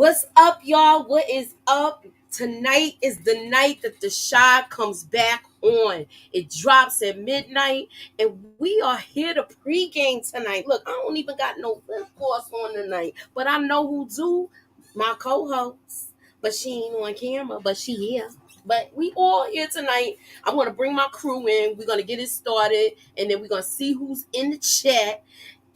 What's up, y'all? What is up? Tonight is the night that the Shy comes back on. It drops at midnight, and we are here to pregame tonight. Look, I don't even got no lip gloss on tonight, but I know who do. My co-host, but she ain't on camera, but she here. But we all here tonight. I'm gonna bring my crew in. We're gonna get it started, and then we're gonna see who's in the chat.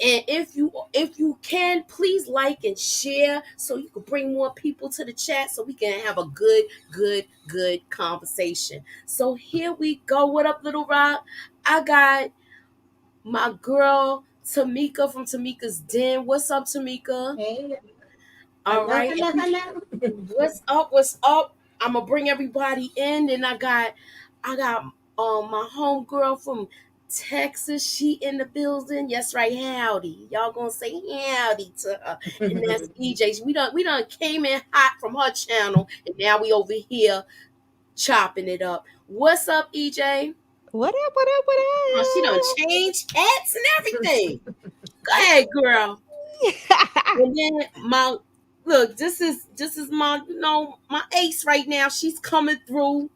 And if you can, please like and share so you can bring more people to the chat so we can have a good conversation. So here we go. What up, Little Rock? I got my girl Tamika from Tamika's Den. What's up, Tamika? Hey, All right. hello. What's up? What's up? I'm gonna bring everybody in, and I got my homegirl from Texas. She in the building. Yes, right. Howdy. Y'all gonna say howdy to her. And that's EJ. We done came in hot from her channel, and now we over here chopping it up. What's up, EJ? What up? What up? What Oh, she done up? changed hats and everything. Go ahead, girl. And then my look, this is my my ace right now. She's coming through.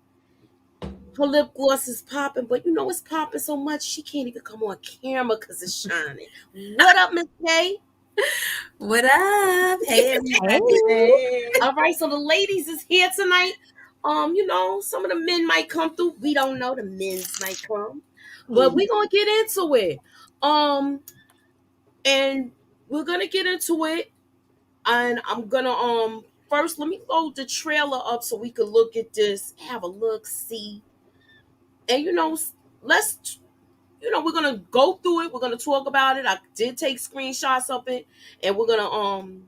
Her lip gloss is popping, but it's popping so much she can't even come on camera because it's shining. What up, Miss K? What up? Hey everybody. Hey. All right, so the ladies is here tonight. Some of the men might come through. We don't know, the men's might come. But we're gonna get into it. And we're gonna get into it. And I'm gonna first let me load the trailer up so we can look at this, have a look, see. And let's we're gonna go through it. We're gonna talk about it. I did take screenshots of it, and we're gonna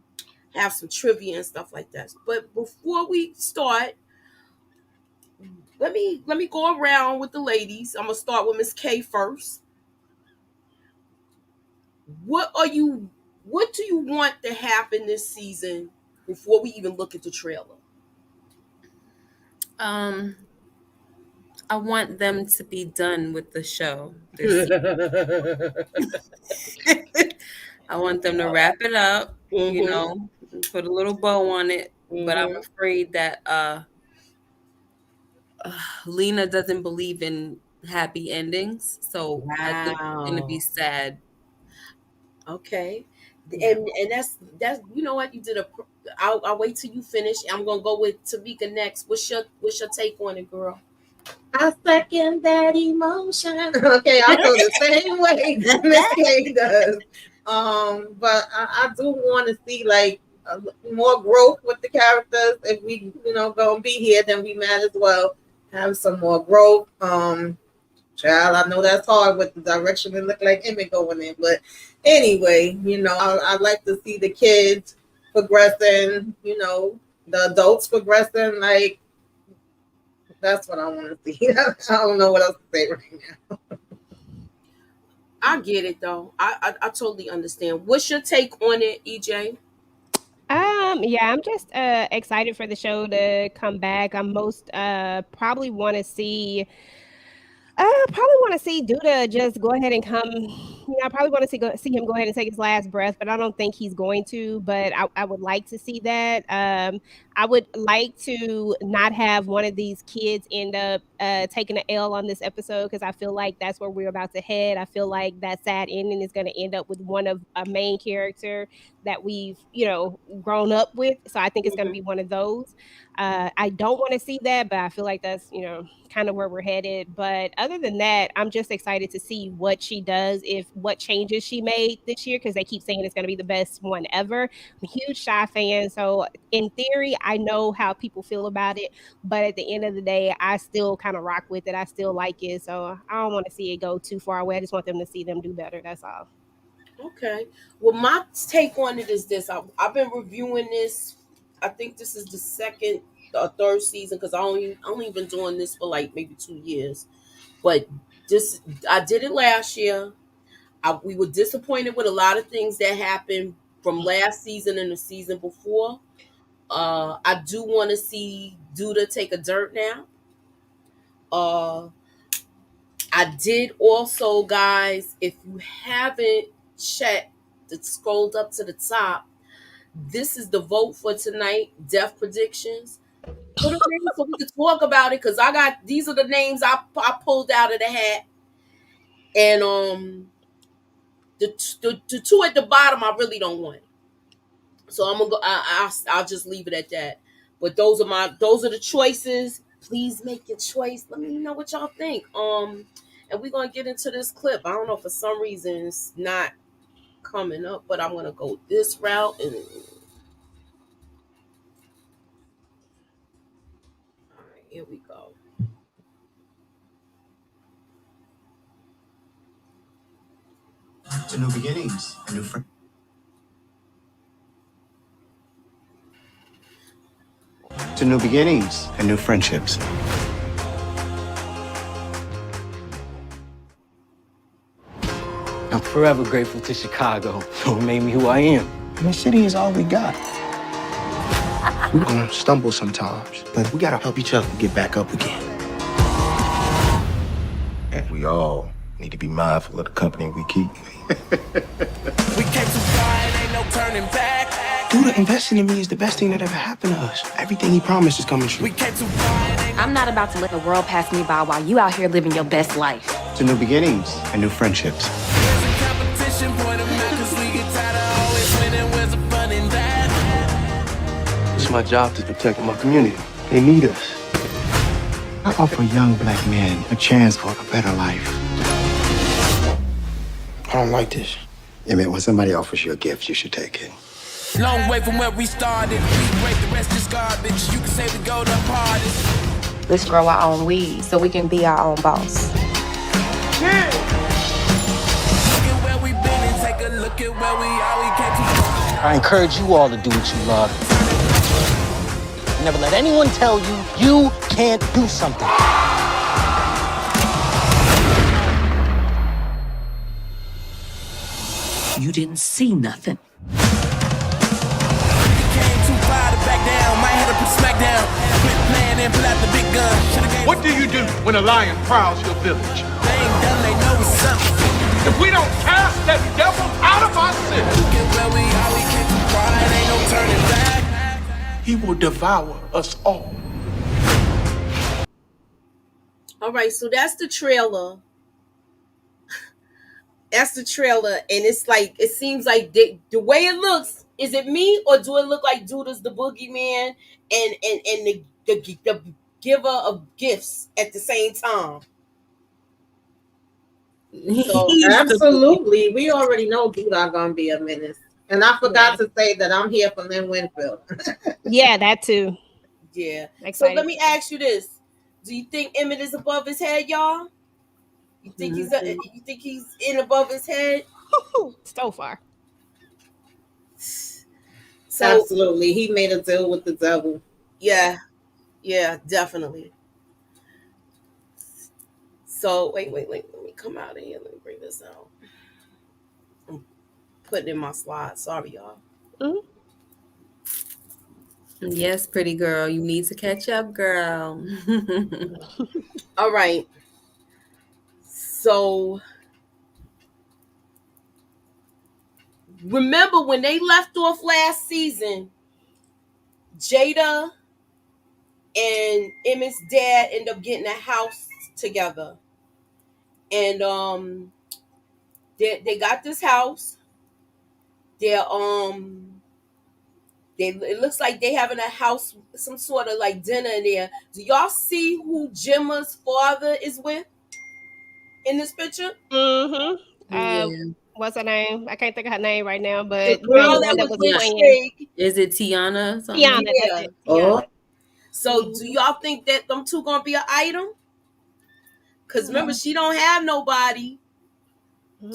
have some trivia and stuff like that. But before we start, let me go around with the ladies. I'm gonna start with Miss K first. What do you want to happen this season before we even look at the trailer? I want them to be done with the show. I want them to wrap it up, put a little bow on it. But I'm afraid that Lena doesn't believe in happy endings, so I think it's gonna be sad. Okay. And that's what you did I'll wait till you finish. I'm gonna go with Tamika next. What's your take on it, girl? I second that emotion. Okay, I'll go the same way Miss K does. But I do want to see like more growth with the characters. If we, gonna be here, then we might as well have some more growth. Child, I know that's hard with the direction it look like Emmett going in, but anyway, I'd like to see the kids progressing. The adults progressing. Like that's what I want to see. I don't know what else to say right now. I get it though. I totally understand. What's your take on it, EJ? Yeah, I'm just excited for the show to come back. I'm most probably want to see I probably want to see Duda just go ahead and come. I probably want to see him go ahead and take his last breath, but I don't think he's going to. But I would like to see that. I would like to not have one of these kids end up taking an L on this episode because I feel like that's where we're about to head. I feel like that sad ending is going to end up with one of a main character that we've grown up with. So I think it's going to be one of those. I don't want to see that, but I feel like that's kind of where we're headed. But other than that, I'm just excited to see what she does, what changes she made this year, because they keep saying it's going to be the best one ever. I'm a huge Shy fan, so in theory, I know how people feel about it. But at the end of the day, I still kind of rock with it. I still like it, so I don't want to see it go too far away. I just want them to see them do better. That's all. Okay. Well, my take on it is this. I've been reviewing this. I think this is the second or third season because I only been doing this for like maybe 2 years. But I did it last year. We were disappointed with a lot of things that happened from last season and the season before. I do want to see Duda take a dirt nap. I did also, guys, if you haven't checked, scrolled up to the top, This is the vote for tonight. Death predictions. Put them in so we can talk about it, because I got these are the names I pulled out of the hat, and the two at the bottom I really don't want. So I'm gonna go. I'll just leave it at that. But those are the choices. Please make your choice. Let me know what y'all think. And we're gonna get into this clip. I don't know, for some reason it's not coming up, but I'm gonna go this route. And all right, here we go. To new beginnings, a new friend. To new beginnings and new friendships. I'm forever grateful to Chicago for what made me who I am. This city is all we got. We're gonna stumble sometimes, but we gotta help each other get back up again. And we all need to be mindful of the company we keep. We came too far, and ain't no turning back. Dude, investing in me is the best thing that ever happened to us. Everything he promised is coming true. We came too far. I'm not about to let the world pass me by while you out here living your best life. To new beginnings and new friendships. There's a competition, point them out, 'cause we get tired of always winning. Where's the fun in that? It's my job to protect my community. They need us. I offer young black men a chance for a better life. I don't like this. Emmett, when somebody offers you a gift, you should take it. Long way from where we started. We break, the rest is garbage. You can say we go the hardest. Let's grow our own weed so we can be our own boss. Look at where we've been and take a look at where we are. We came too far. I encourage you all to do what you love. Never let anyone tell you you can't do something. You didn't see nothing. What do you do when a lion prowls your village? They ain't done, they know it's something. If we don't cast that devil out of our city, Look at where we are, we came too far, and ain't no turning back. he will devour us all. All right, so that's the trailer. That's the trailer, and it's like, it seems like the way it looks. Is it me, or do it look like Judas the boogeyman and the giver of gifts at the same time? So absolutely, we already know Judah gonna be a menace. And I forgot to say that I'm here for Lynn Winfield. Yeah, that too. Yeah. Excited. So let me ask you this: do you think Emmett is above his head, y'all? You think he's in above his head? So far. So Absolutely, he made a deal with the devil. yeah, definitely. So wait, let me come out of here. Let me bring this out. I'm putting in my slides. Sorry, y'all. Mm-hmm. Yes, pretty girl. You need to catch up, girl. All right. So remember when they left off last season, Jada and Emmett's dad ended up getting a house together. And they got this house. It looks like they having a house, some sort of like dinner in there. Do y'all see who Gemma's father is with in this picture? Mm-hmm. Yeah. What's her name? I can't think of her name right now, but The girl that was with Shig. Is it Tiana? Or something? Tiana. Yeah. That's it. Oh, So do y'all think that them two gonna be an item? Because remember, she don't have nobody.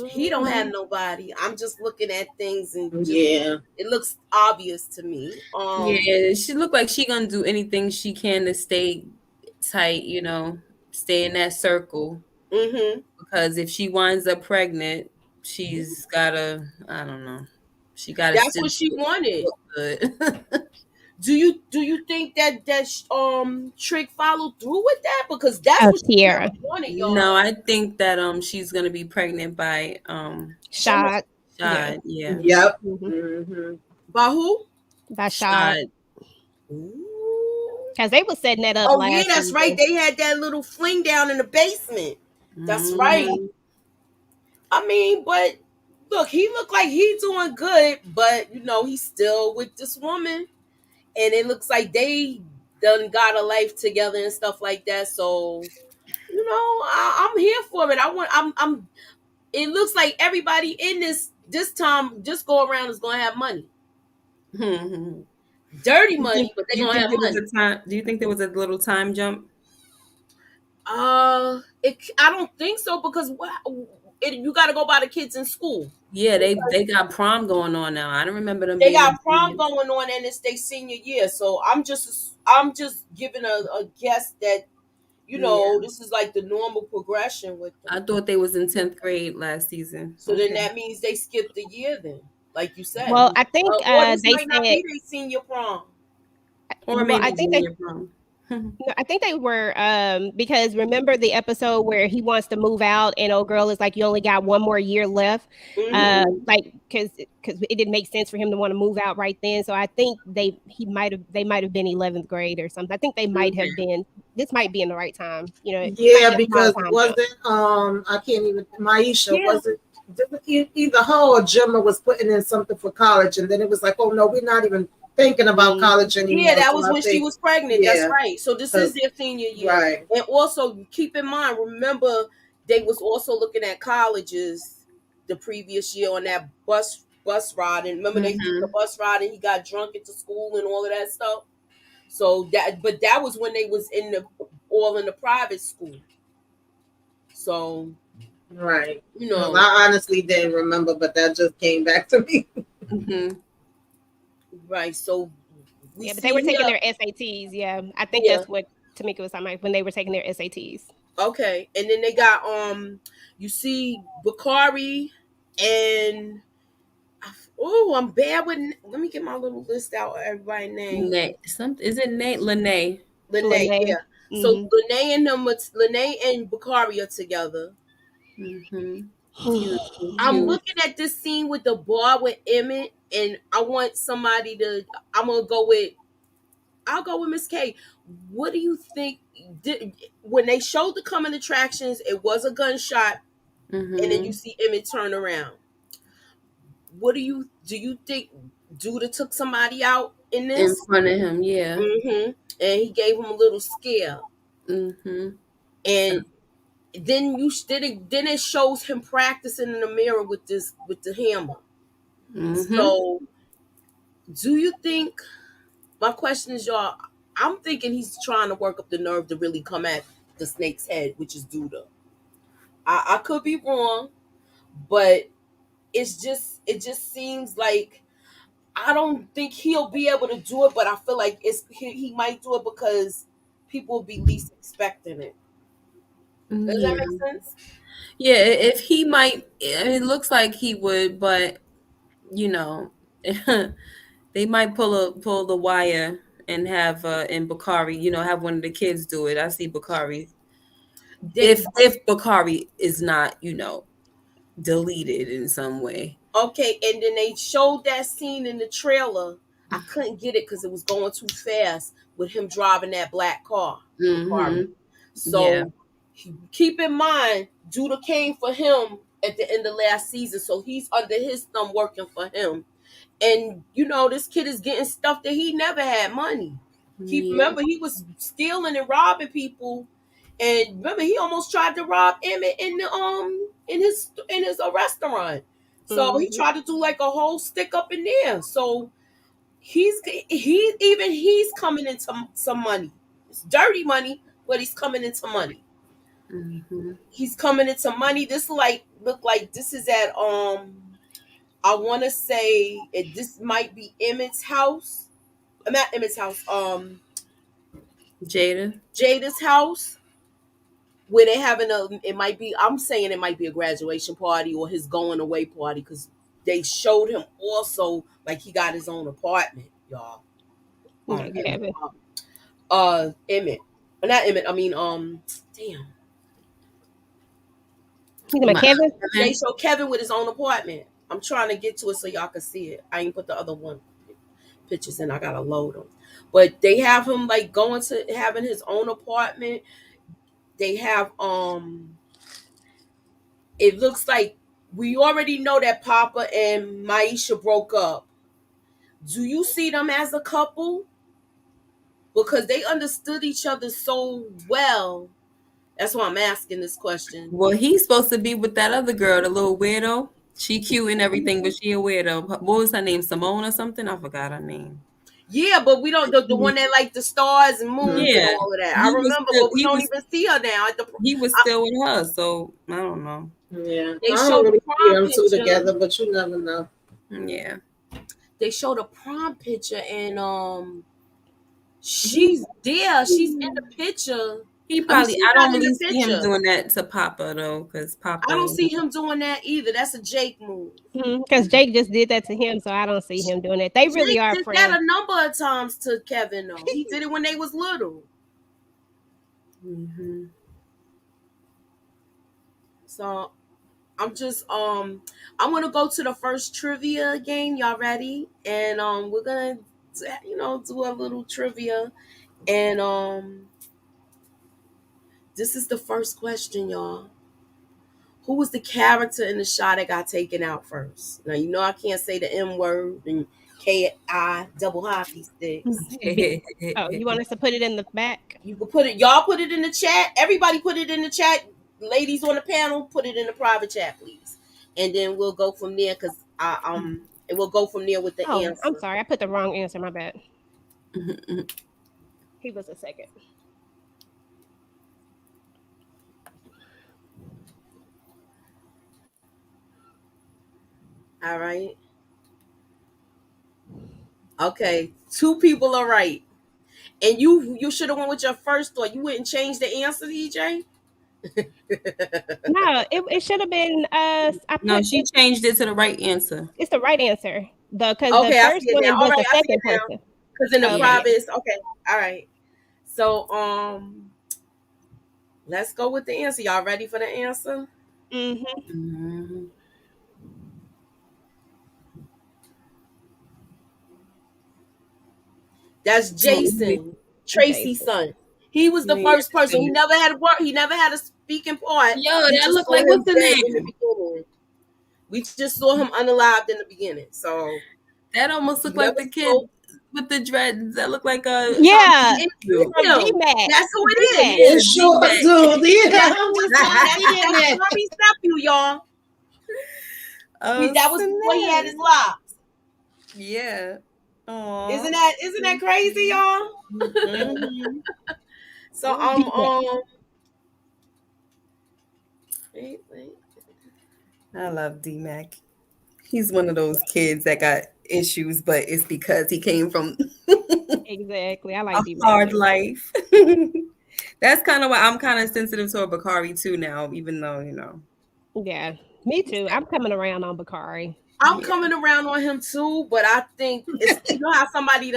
He don't have nobody. I'm just looking at things and yeah. it looks obvious to me. Yeah, she look like she gonna do anything she can to stay tight, stay in that circle. Mm-hmm. Because if she winds up pregnant, she's gotta, I don't know, she gotta. That's what she wanted. Good. Do you think that Trick followed through with that? Because that's what she Tiara. really wanted, y'all. No, I think that she's gonna be pregnant by Shad. Yeah. Yep. Mm-hmm. By who? By shot. Because they were setting that up Oh, last yeah, that's season. right. They had that little fling down in the basement. That's right. I mean, but look, he looked like he's doing good, but you know, he's still with this woman. And it looks like they done got a life together and stuff like that. So, you know, I'm here for it. I'm it looks like everybody in this time just go around is gonna have money. Dirty money, but they're gonna have money. Do you think there was a little time jump? I don't think so because you got to go by the kids in school. Yeah, they got prom going on now. I don't remember them. They being got prom going on, and it's their senior year. So I'm just giving a guess that you know this is like the normal progression with them. I thought they was in 10th grade last season. So then that means they skipped a year then, like you said. Well, I think or this they might not said. be their senior prom. Or Well, maybe I think junior prom. I think they were because remember the episode where he wants to move out and old girl is like, you only got one more year left, like because it didn't make sense for him to want to move out right then. So I think they might have been 11th grade or something. I think they might have been. This might be in the right time, you know. Yeah, because wasn't I can't even Maisha was it either her or Gemma was putting in something for college, and then it was like, oh no, we're not even thinking about college anymore. Yeah, that was when she was pregnant. Yeah. That's right. So this is their senior year. Right. And also keep in mind, remember they was also looking at colleges the previous year on that bus ride. And remember they took the bus ride and he got drunk into school and all of that stuff. So that was when they was in the private school. So right. You know, I honestly didn't remember, but that just came back to me. Right. So but they were taking their SATs. Yeah, I think that's what Tamika was talking about when they were taking their SATs. Okay, and then they got you see Bakari and I'm bad with. Let me get my little list out of everybody's name. Is it Nate? Lene, yeah. So Lene and Bakari are together. I'm looking at this scene with the bar with Emmett, and I want somebody to. I'll go with Miss K. What do you think? When they showed the coming attractions, it was a gunshot, and then you see Emmett turn around. What do you think? Duda took somebody out in this in front of him, yeah, and he gave him a little scare, and then then it shows him practicing in the mirror with the hammer. So, do you think? My question is, y'all. I'm thinking he's trying to work up the nerve to really come at the snake's head, which is Duda. I could be wrong, but it just seems like I don't think he'll be able to do it. But I feel like he might do it because people will be least expecting it. Does that make sense? Yeah, if he might, it looks like he would, but you know, they might pull the wire and have in Bakari, have one of the kids do it. I see Bakari. If Bakari is not, deleted in some way. Okay, and then they showed that scene in the trailer. I couldn't get it because it was going too fast with him driving that black car. So keep in mind, Duda came for him at the end of last season, so he's under his thumb working for him. And this kid is getting stuff that he never had money. Remember, he was stealing and robbing people, and remember he almost tried to rob Emmett in his restaurant. So he tried to do like a whole stick up in there. So he's coming into some money. It's dirty money, but he's coming into money. He's coming into money. This look like this is at I want to say this might be Emmett's house. Not Emmett's house. Jada's house, where they having I'm saying it might be a graduation party or his going away party, because they showed him also like he got his own apartment, y'all. Emmett. Not Emmett. I mean, damn. Kevin? They showed Kevin with his own apartment. I'm trying to get to it so y'all can see it. I ain't put the other one. pictures and I gotta load them. But they have him like going to having his own apartment. They have it looks like we already know that Papa and Maisha broke up. Do you see them as a couple? Because they understood each other so well. That's why I'm asking this question. Well, he's supposed to be with that other girl, the little weirdo. She cute and everything, but she a weirdo. What was her name? Simone or something? I forgot her name. Yeah, but we don't the one that like the stars and moons and Yeah, all of that. I remember, but we don't even see her now. He was still with her, so I don't know. Yeah, They I showed don't the really see prom them two picture. together, but you never know. Yeah, They showed a prom picture and she's there. She's in the picture. he I mean, probably. she's I not don't in the really see him picture. doing that to Papa though, because Papa. I don't see him doing that either. That's a Jake move. Because Jake just did that to him, so I don't see him doing it. They really Jake are did friends. that a number of times to Kevin though. He did it when they was little. Mm-hmm. So I'm just I want to go to the first trivia game. Y'all ready? And we're gonna do a little trivia. And this is the first question, y'all. Who was the character in the shot that got taken out first? Now you know I can't say the M word and KI double hockey sticks. Oh, you want us to put it in the back? You can put it. Y'all put it in the chat. Everybody put it in the chat. Ladies on the panel, put it in the private chat, please. And then we'll go from there because it will go from there with the answer. I'm sorry, I put the wrong answer. My bad. He was a second. All right. Okay, 2 people are right, and you should have went with your first thought. You wouldn't change the answer, DJ. No, it should have been. No, she changed it to the right answer. It's the right answer. Because Okay, the I first see it one now. was All right, the I see it second now. person. Because in the Oh, private, yeah. okay. All right. So let's go with the answer. Y'all ready for the answer? Mm-hmm. That's Jason, Tracy's son. He was the first person. He never had work. He never had a speaking part. Yo, We that just looked saw like him what's the dead in the name? beginning. We just saw him unalived in the beginning. So that almost looked like the kid with the dreads. That looked like a Yeah. From D-Mac. That's who it is. It sure do. Yeah, That's I'm just not seeing that. Corey's nephew, y'all. That was before he had his locks. Yeah. Aww. Isn't that crazy, y'all? Mm-hmm. So wait. I love D-Mac. He's one of those kids that got issues, but it's because he came from exactly. I like a D-Mac hard too. life. That's kind of why I'm kind of sensitive to Bakari too now, even though Yeah, me too. I'm coming around on Bakari. I'm coming around on him too, but I think it's how somebody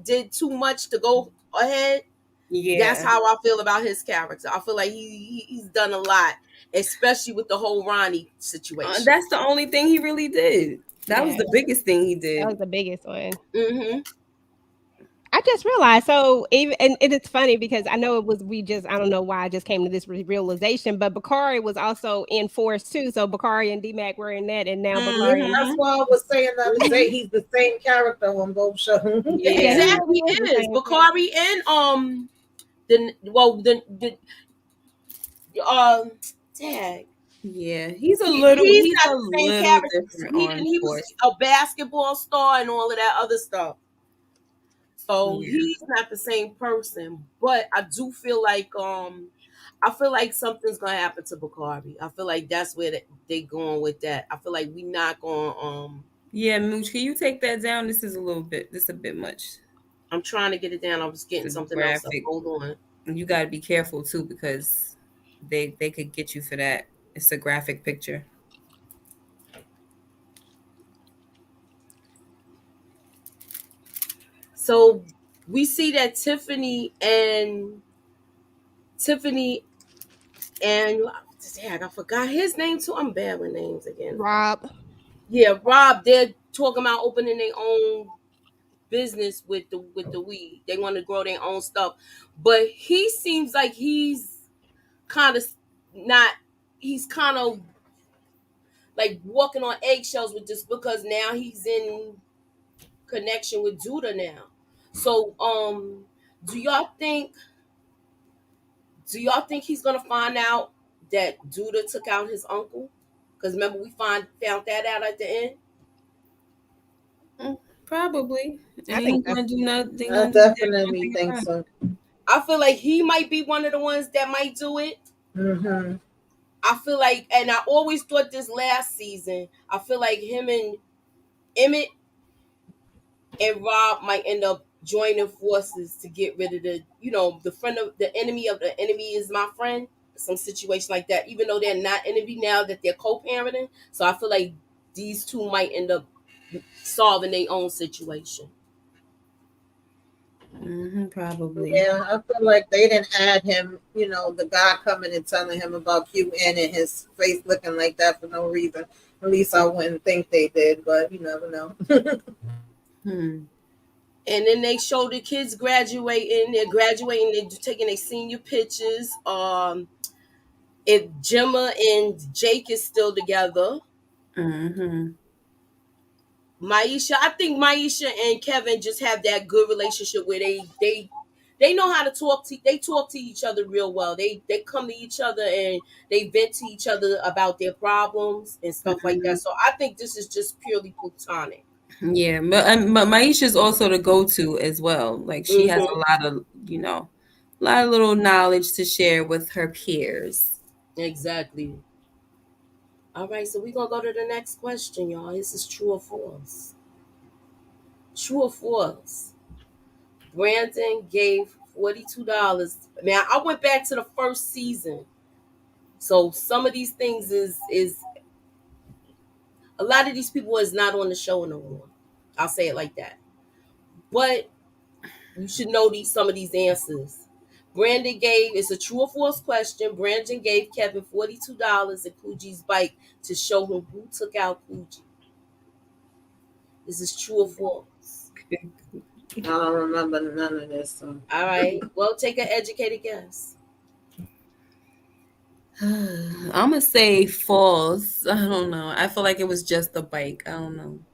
did too much to go ahead. Yeah, that's how I feel about his character. I feel like he's done a lot, especially with the whole Ronnie situation. That's the only thing he really did. That was the biggest thing he did. That was the biggest one. Mm-hmm. I just realized. So and it's funny because I know I don't know why I just came to this realization, but Bakari was also in Force too. So Bakari and D-Mac were in that, and now Bakari. That's why I was saying the other day he's the same character on both shows. Yeah, exactly. It is Bakari and tag. Yeah, he's not the same character. He was a basketball star and all of that other stuff. So he's not the same person. But I do feel like something's gonna happen to Bakari. I feel like that's where they going with that. I feel like we not going Yeah, Mooch, can you take that down? This is a bit much. I'm trying to get it down. I was getting something else up. Hold on. And you gotta be careful too because they could get you for that. It's a graphic picture. So we see that Tiffany and dang, I forgot his name too. I'm bad with names again. Rob. Yeah, Rob. They're talking about opening their own business with the weed. They want to grow their own stuff, but he seems like he's kind of not. He's kind of like walking on eggshells with this because now he's in connection with Duda now. So, do y'all think? Do y'all think he's gonna find out that Duda took out his uncle? Because remember we found that out at the end. Probably. I think Ain't gonna do nothing. I definitely think so. I feel like he might be one of the ones that might do it. Mm-hmm. I feel like, and I always thought this last season, I feel like him and Emmett and Rob might end up joining forces to get rid of the friend of the enemy is my friend. Some situation like that, even though they're not enemy now that they're co-parenting. So I feel like these two might end up solving their own situation. Probably. Yeah, I feel like they didn't add him, the guy coming and telling him about QN and his face looking like that for no reason. At least I wouldn't think they did, but you never know. And then they show the kids graduating. They're graduating. They're taking their senior pictures. If Gemma and Jake is still together. Maisha, I think Maisha and Kevin just have that good relationship where they know how to talk to. They talk to each other real well. They come to each other and they vent to each other about their problems and stuff like that. So I think this is just purely platonic. Yeah, but Maisha's also the go-to as well. Like she has a lot of little knowledge to share with her peers. Exactly. All right, so we're gonna go to the next question, y'all. This is true or false. True or false? Brandon gave $42. Now I went back to the first season. So some of these things is a lot of these people is not on the show no more. I'll say it like that. But you should know some of these answers. Brandon gave, it's a true or false question. Brandon gave Kevin $42 and Coogie's bike to show him who took out Coogie. This is true or false? I don't remember none of this. So. All right. Well, take an educated guess. I'm gonna say false. I don't know. I feel like it was just the bike. I don't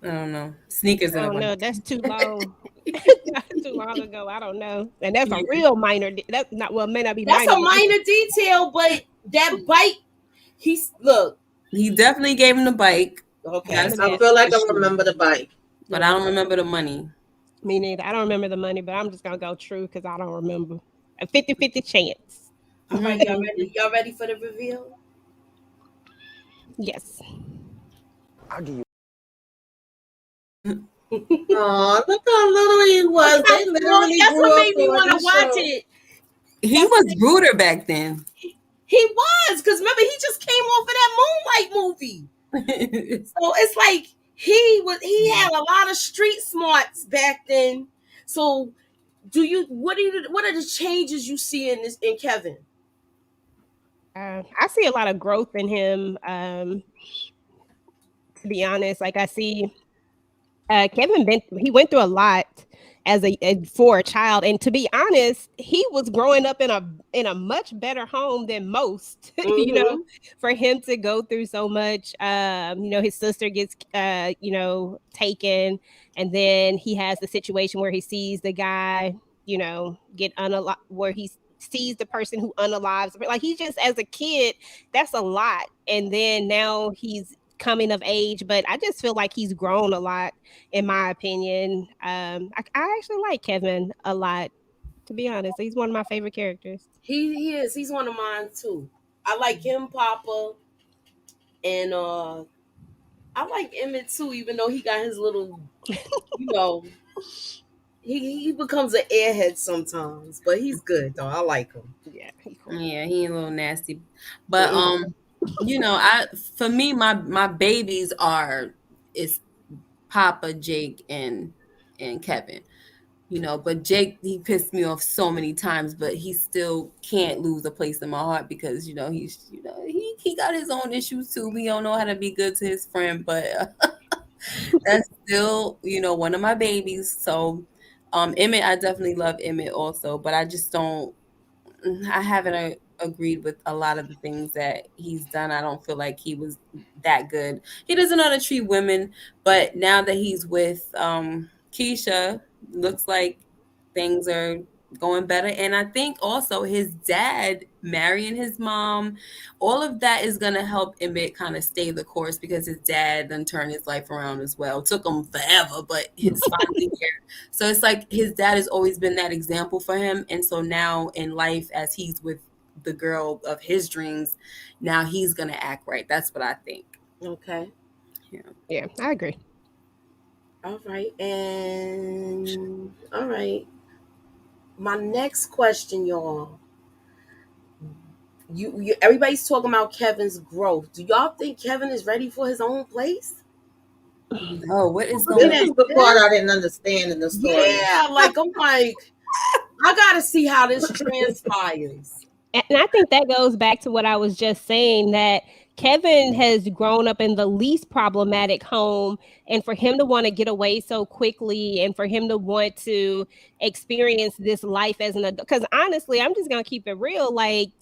know. Sneakers. I don't know. That's too long. Too long ago. I don't know. And that's a real minor. That's not may not be. That's a minor detail, but that bike. He definitely gave him the bike. Okay. I feel like I remember the bike, but I don't remember the money. Me neither. I don't remember the money, but I'm just gonna go true because I don't remember. A 50-50 chance. All right, y'all ready? Y'all ready for the reveal? Yes. I'll give you. Oh, look how little he was. They literally that's grew what up made me want to watch show. it. He was ruder back then. He was, because remember he just came off of that Moonlight movie. So it's like he had a lot of street smarts back then. So what are the changes you see in Kevin? I see a lot of growth in him. To be honest, like I see Kevin he went through a lot for a child, and to be honest, he was growing up in a much better home than most. For him to go through so much. His sister gets taken, and then he has the situation where he sees the guy get unalive, where he sees the person who unalives. Like he just, as a kid, that's a lot, and then now he's coming of age, but I just feel like he's grown a lot, in my opinion. I actually like Kevin a lot, to be honest. He's one of my favorite characters. He is. He's one of mine too. I like him, Papa, and I like Emmett too. Even though he got his little, he becomes an airhead sometimes, but he's good though. I like him. Yeah, he's cool. Yeah, he a little nasty, but for me, my babies is Papa, Jake, and Kevin. But Jake, he pissed me off so many times, but he still can't lose a place in my heart because he got his own issues too. We don't know how to be good to his friend, but That's still, one of my babies. So, Emmett, I definitely love Emmett also, but I just don't. I haven't agreed with a lot of the things that he's done. I don't feel like he was that good. He doesn't know how to treat women, but now that he's with Keisha, looks like things are going better. And I think also his dad marrying his mom, all of that is going to help Emmett kind of stay the course because his dad then turned his life around as well. It took him forever, but it's finally here. So it's like his dad has always been that example for him. And so now in life, as he's with the girl of his dreams, now he's going to act right. That's what I think. Okay. Yeah, I agree. All right. And all right. My next question, y'all. You everybody's talking about Kevin's growth. Do y'all think Kevin is ready for his own place? Oh, what is This going is the part I didn't understand in the story. Yeah, like I'm like, I gotta see how this transpires. And I think that goes back to what I was just saying, that Kevin has grown up in the least problematic home, and for him to want to get away so quickly and for him to want to experience this life as an adult, because honestly, I'm just gonna keep it real, like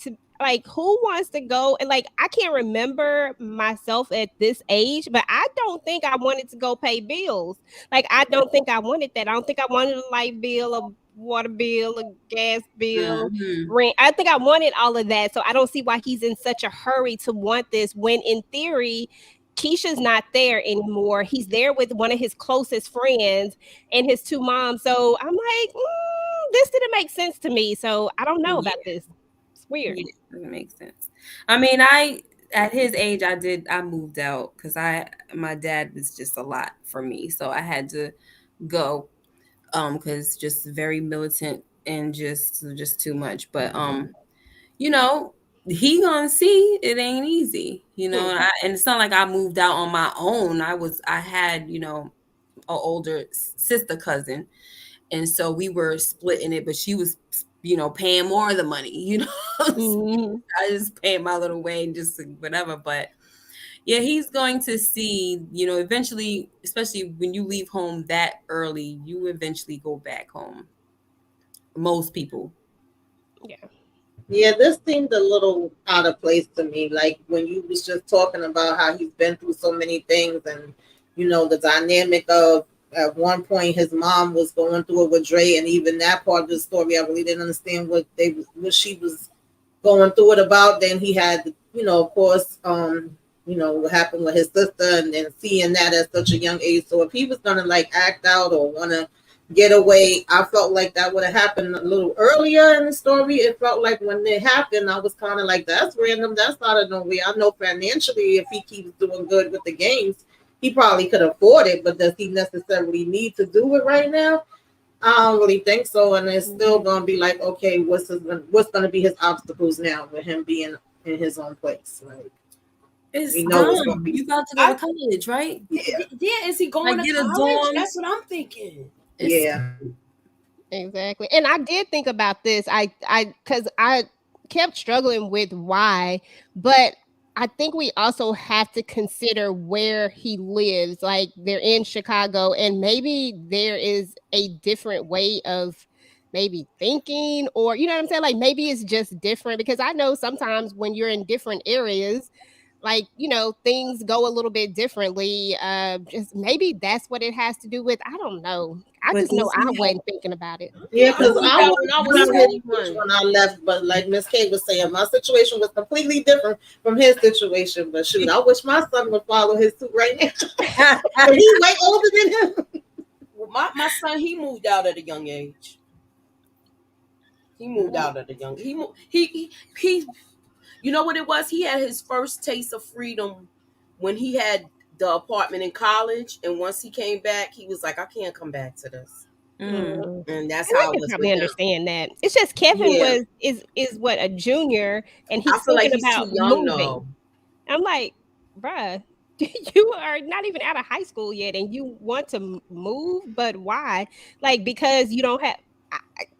who wants to go, and like I can't remember myself at this age, but I don't think I wanted to go pay bills. Like I don't think I wanted that. I don't think I wanted a light bill, a water bill, a gas bill, rent. I think I wanted all of that. So I don't see why he's in such a hurry to want this when in theory Keisha's not there anymore. He's there with one of his closest friends and his two moms. So I'm like, this didn't make sense to me. So I don't know about this. It's weird. Yeah, doesn't make sense. I mean, at his age, I moved out because my dad was just a lot for me, so I had to go, because just very militant and just too much. But he gonna see it ain't easy, and it's not like I moved out on my own. I had an older sister cousin, and so we were splitting it, but she was paying more of the money. So I just paid my little way and just whatever. But yeah, he's going to see, eventually, especially when you leave home that early, you eventually go back home. Most people. Yeah. Yeah, this seemed a little out of place to me. Like when you was just talking about how he's been through so many things, and the dynamic of at one point his mom was going through it with Dre, and even that part of the story, I really didn't understand what she was going through it about. Then he had, of course, what happened with his sister, and then seeing that at such a young age. So if he was gonna like act out or wanna get away, I felt like that would have happened a little earlier in the story. It felt like when it happened, I was kind of like, that's random. That's out of nowhere. I know financially, if he keeps doing good with the games, he probably could afford it, but does he necessarily need to do it right now? I don't really think so. And it's still going to be like, okay, what's going to be his obstacles now with him being in his own place? Like, it's dumb. You about to go to college, right? Yeah, is he going to college? That's what I'm thinking. Yeah, exactly. And I did think about this. Because I kept struggling with why, but I think we also have to consider where he lives. Like they're in Chicago, and maybe there is a different way of maybe thinking, or you know what I'm saying? Like maybe it's just different, because I know sometimes when you're in different areas, like things go a little bit differently. Just maybe that's what it has to do with. I don't know. I just know I wasn't thinking about it. Yeah, because I was when I left, but like Miss K was saying, my situation was completely different from his situation. But shoot, I wish my son would follow his suit right now. But he's way older than him. Well, my son, he moved out at a young age. He moved out at a young. He. You know what it was? He had his first taste of freedom when he had the apartment in college, and once he came back, he was like, "I can't come back to this." And that's how I was. Probably understand that. It's just Kevin is what, a junior, and he's thinking like he's about too young, moving. Though. I'm like, bruh, you are not even out of high school yet, and you want to move, but why? Like because you don't have.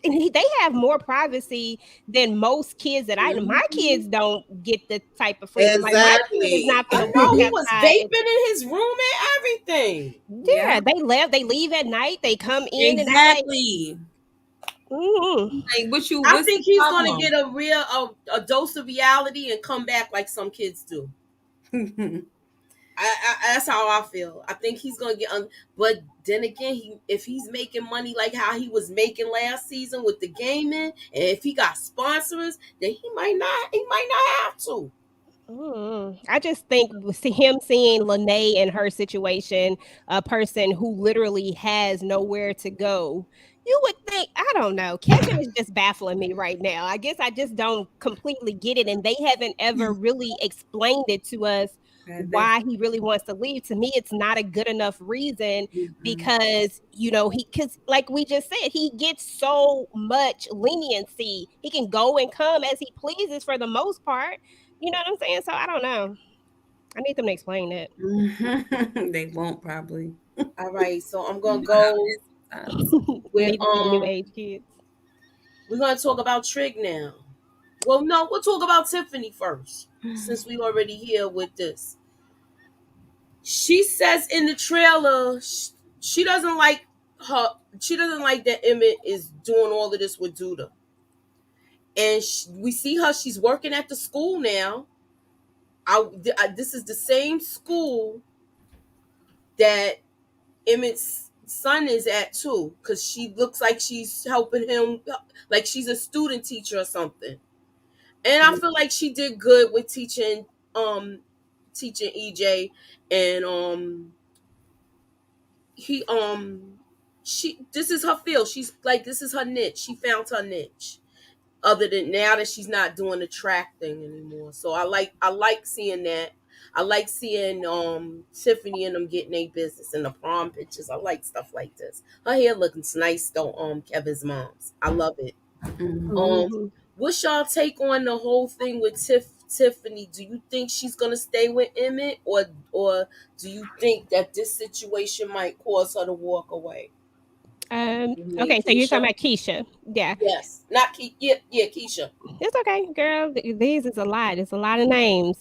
And they have more privacy than most kids that my kids don't get the type of freedom. Exactly. Like my kid is not he was vaping in his room and everything. Yeah, they left. They leave at night. They come in and out. Exactly. Like, I what's think the he's gonna problem? get a real a dose of reality and come back like some kids do. That's how I feel. I think he's gonna get but then again, if he's making money like how he was making last season with the gaming, and if he got sponsors, then he might not have to. I just think him seeing Lene in her situation, a person who literally has nowhere to go, you would think, I don't know. Kevin is just baffling me right now. I guess I just don't completely get it. And they haven't ever really explained it to us why he really wants to leave. To me, it's not a good enough reason because, because like we just said, he gets so much leniency. He can go and come as he pleases for the most part. You know what I'm saying? So I don't know. I need them to explain it. They won't probably. All right, so I'm gonna You know how go it is sometimes. We with need to get new age kids. we're gonna talk about Trig now. Well, no, we'll talk about Tiffany first, since we already here with this. She says in the trailer she doesn't like her. She doesn't like that Emmett is doing all of this with Duda, and we see her. She's working at the school now. This is the same school that Emmett's son is at too, because she looks like she's helping him, like she's a student teacher or something. And I feel like she did good with teaching EJ, and he she this is her field. She's like, this is her niche. She found her niche. Other than now that she's not doing the track thing anymore. So I like seeing that. I like seeing Tiffany and them getting their business in the prom pictures. I like stuff like this. Her hair looks nice though, Kevin's mom's. I love it. What's y'all take on the whole thing with Tiffany? Do you think she's gonna stay with Emmett, or do you think that this situation might cause her to walk away? Okay, so you're talking about Keisha. Yeah. Yes. Not yeah, Keisha. It's okay, girl. These is a lot. It's a lot of names.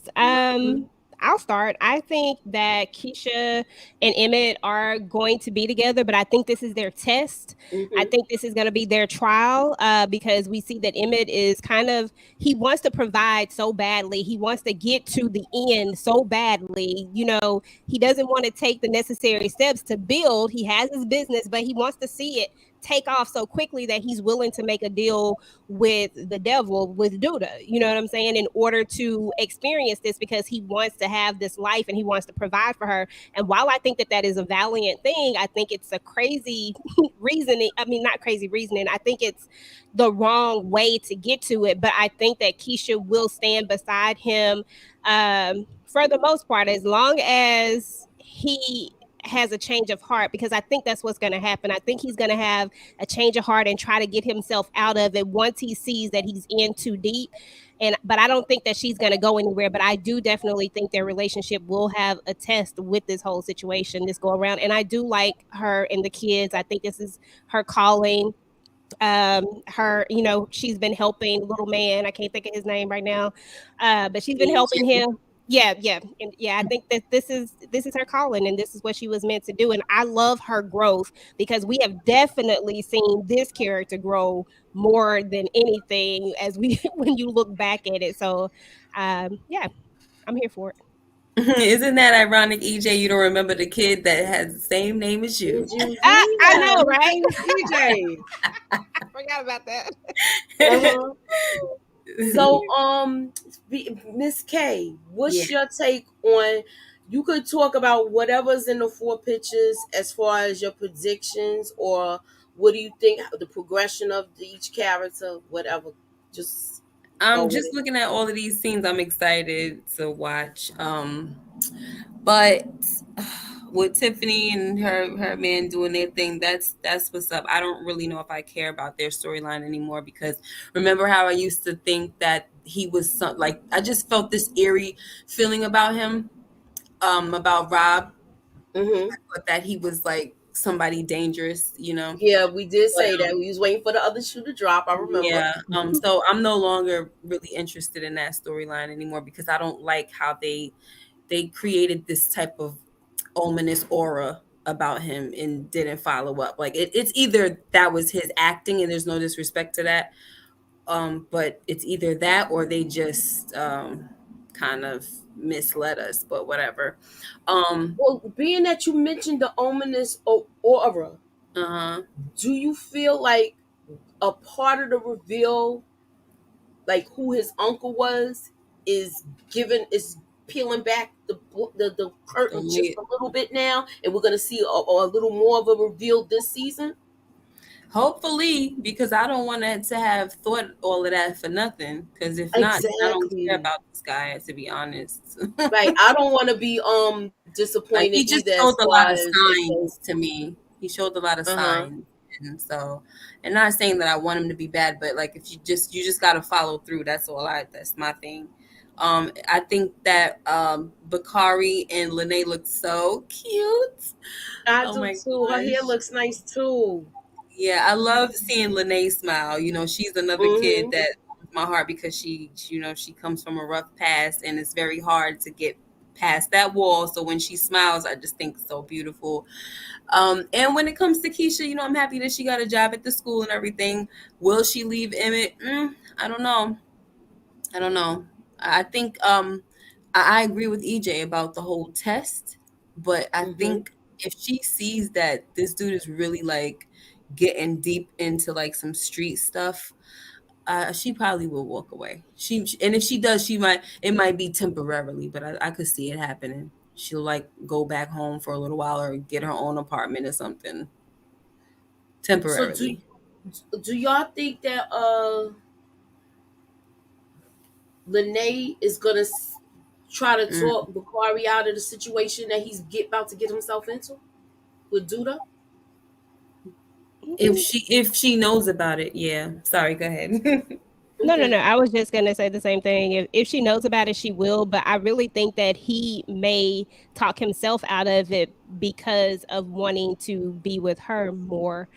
I'll start. I think that Keisha and Emmett are going to be together, but I think this is their test. I think this is going to be their trial because we see that Emmett is he wants to provide so badly. He wants to get to the end so badly. He doesn't want to take the necessary steps to build. He has his business, but he wants to see it take off so quickly that he's willing to make a deal with the devil, with Duda, you know what I'm saying, in order to experience this, because he wants to have this life and he wants to provide for her. And while I think that that is a valiant thing, I think it's a crazy reasoning. I mean, not crazy reasoning. I think it's the wrong way to get to it. But I think that Keisha will stand beside him for the most part, as long as he has a change of heart, because I think that's what's going to happen. I think he's going to have a change of heart and try to get himself out of it once he sees that he's in too deep. But I don't think that she's going to go anywhere. But I do definitely think their relationship will have a test with this whole situation, this go around. And I do like her and the kids. I think this is her calling. Her, she's been helping little man. I can't think of his name right now, but she's been helping him. Yeah. And I think that this is her calling, and this is what she was meant to do. And I love her growth, because we have definitely seen this character grow more than anything when you look back at it. So I'm here for it. Isn't that ironic, EJ? You don't remember the kid that has the same name as you. I know, right? EJ. I forgot about that. So, Miss K, what's your take on? You could talk about whatever's in the 4 pictures as far as your predictions, or what do you think the progression of each character, whatever. Just I'm just looking at all of these scenes. I'm excited to watch. But with Tiffany and her man doing their thing, that's what's up. I don't really know if I care about their storyline anymore, because remember how I used to think that he was I just felt this eerie feeling about him, about Rob. I thought that he was like somebody dangerous, Yeah, we did say that. We was waiting for the other shoe to drop. I remember. Yeah. So I'm no longer really interested in that storyline anymore, because I don't like how they created this type of ominous aura about him and didn't follow up. Like it's either that was his acting and there's no disrespect to that, but it's either that or they just kind of misled us, but whatever. Well, being that you mentioned the ominous aura, Uh-huh. do you feel like a part of the reveal, like who his uncle was, is peeling back the curtain just a little bit now, and we're gonna see a little more of a reveal this season? Hopefully, because I don't want to have thought all of that for nothing. Because if not, then I don't care Exactly. about this guy, to be honest. Right. I don't want to be Like disappointed he just either as showed a far lot of as they say. signs to me. He showed a lot of Uh-huh. signs, and so, and not saying that I want him to be bad, but like if you just got to follow through. That's my thing. I think that Bakari and Lene look so cute. I Oh do my too. Her hair gosh. looks nice too. Yeah, I love seeing Lene smile. You know, she's another kid Mm-hmm. that warms my heart because she comes from a rough past and it's very hard to get past that wall. So when she smiles, I just think it's so beautiful. And when it comes to Keisha, I'm happy that she got a job at the school and everything. Will she leave Emmett? I don't know. I don't know. I think I agree with EJ about the whole test, but I Mm-hmm. think if she sees that this dude is really like getting deep into like some street stuff, she probably will walk away. And if she does, it might be temporarily, but I could see it happening. She'll like go back home for a little while or get her own apartment or something So temporarily. do y'all think that Lene is gonna try to Mm. talk Bakari out of the situation that he's about to get himself into with Duda? If she knows about it, yeah. Sorry, go ahead. No, no, Okay. no. I was just gonna say the same thing. If she knows about it, she will. But I really think that he may talk himself out of it because of wanting to be with her more.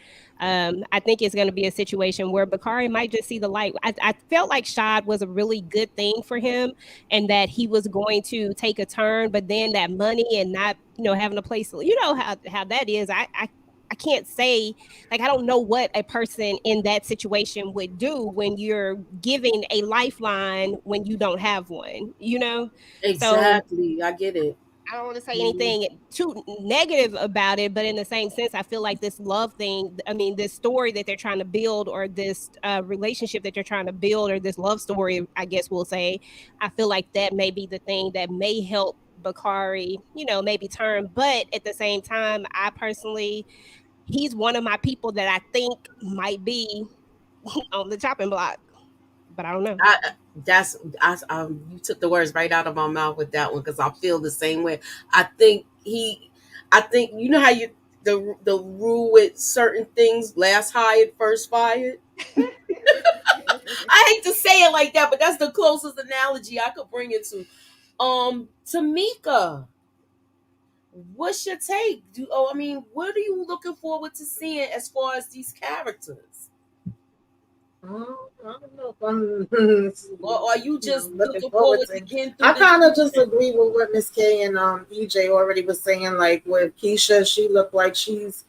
I think it's going to be a situation where Bakari might just see the light. I felt like Shad was a really good thing for him, and that he was going to take a turn. But then that money and not, having a place, how that is. I can't say, like, I don't know what a person in that situation would do when you're giving a lifeline when you don't have one. So Exactly. I get it. I don't want to say Mm-hmm. anything too negative about it, but in the same sense, I feel like this love thing, I mean, this story that they're trying to build, or this relationship that they're trying to build, or this love story, I guess we'll say, I feel like that may be the thing that may help Bakari, maybe turn. But at the same time, I personally, he's one of my people that I think might be on the chopping block, but I don't know. I that's you took the words right out of my mouth with that one because I feel the same way. I think I think you know how you the rule with certain things: last hired, first fired. I hate to say it like that, but that's the closest analogy I could bring it to. Tamika, what's your take? I mean, what are you looking forward to seeing as far as these characters? I don't know if I'm Or are you just looking looking forward forward to to it. getting through I this kind of just season? agree with what Miss K and EJ already was saying. Like with Keisha, she looked like she's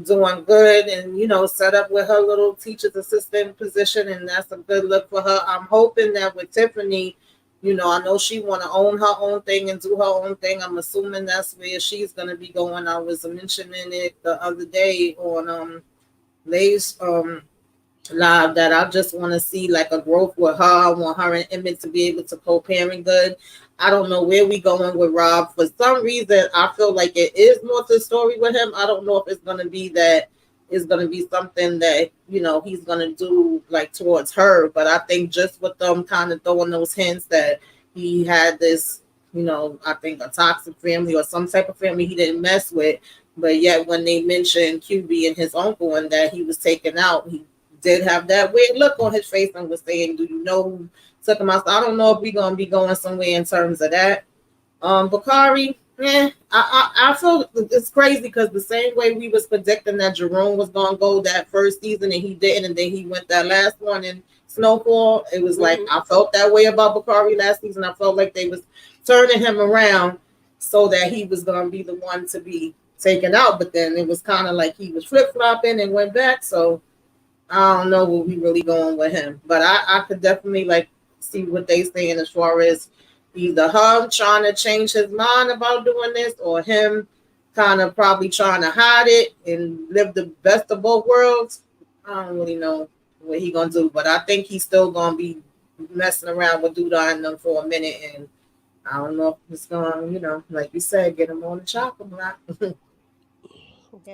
doing good and set up with her little teacher's assistant position, and that's a good look for her. I'm hoping that with Tiffany, I know she want to own her own thing and do her own thing. I'm assuming that's where she's gonna be going. I was mentioning it the other day on Lay's live that I just want to see like a growth with her. I want her and Emmett to be able to co-parent good. I don't know where we going with Rob. For some reason, I feel like it is more to the story with him. I don't know if it's going to be that it's going to be something that he's going to do like towards her. But I think just with them kind of throwing those hints that he had this, I think a toxic family or some type of family he didn't mess with. But yet when they mentioned QB and his uncle and that he was taken out, he did have that weird look on his face and was saying, "Do you know who took him out?" So I don't know if we're gonna be going somewhere in terms of that. Bakari, I feel it's crazy because the same way we was predicting that Jerome was gonna go that first season and he didn't, and then he went that last one in Snowfall. It was like Mm-hmm. I felt that way about Bakari last season. I felt like they was turning him around. so that he was gonna be the one to be taken out. But then it was kind of like he was flip flopping and went back. So I don't know where we really going with him. But I could definitely like see what they saying as far as either him trying to change his mind about doing this or him kind of probably trying to hide it and live the best of both worlds. I don't really know what he gonna do, but I think he's still gonna be messing around with Duda and them for a minute, and I don't know if it's gonna, like you said, get him on the chopping block.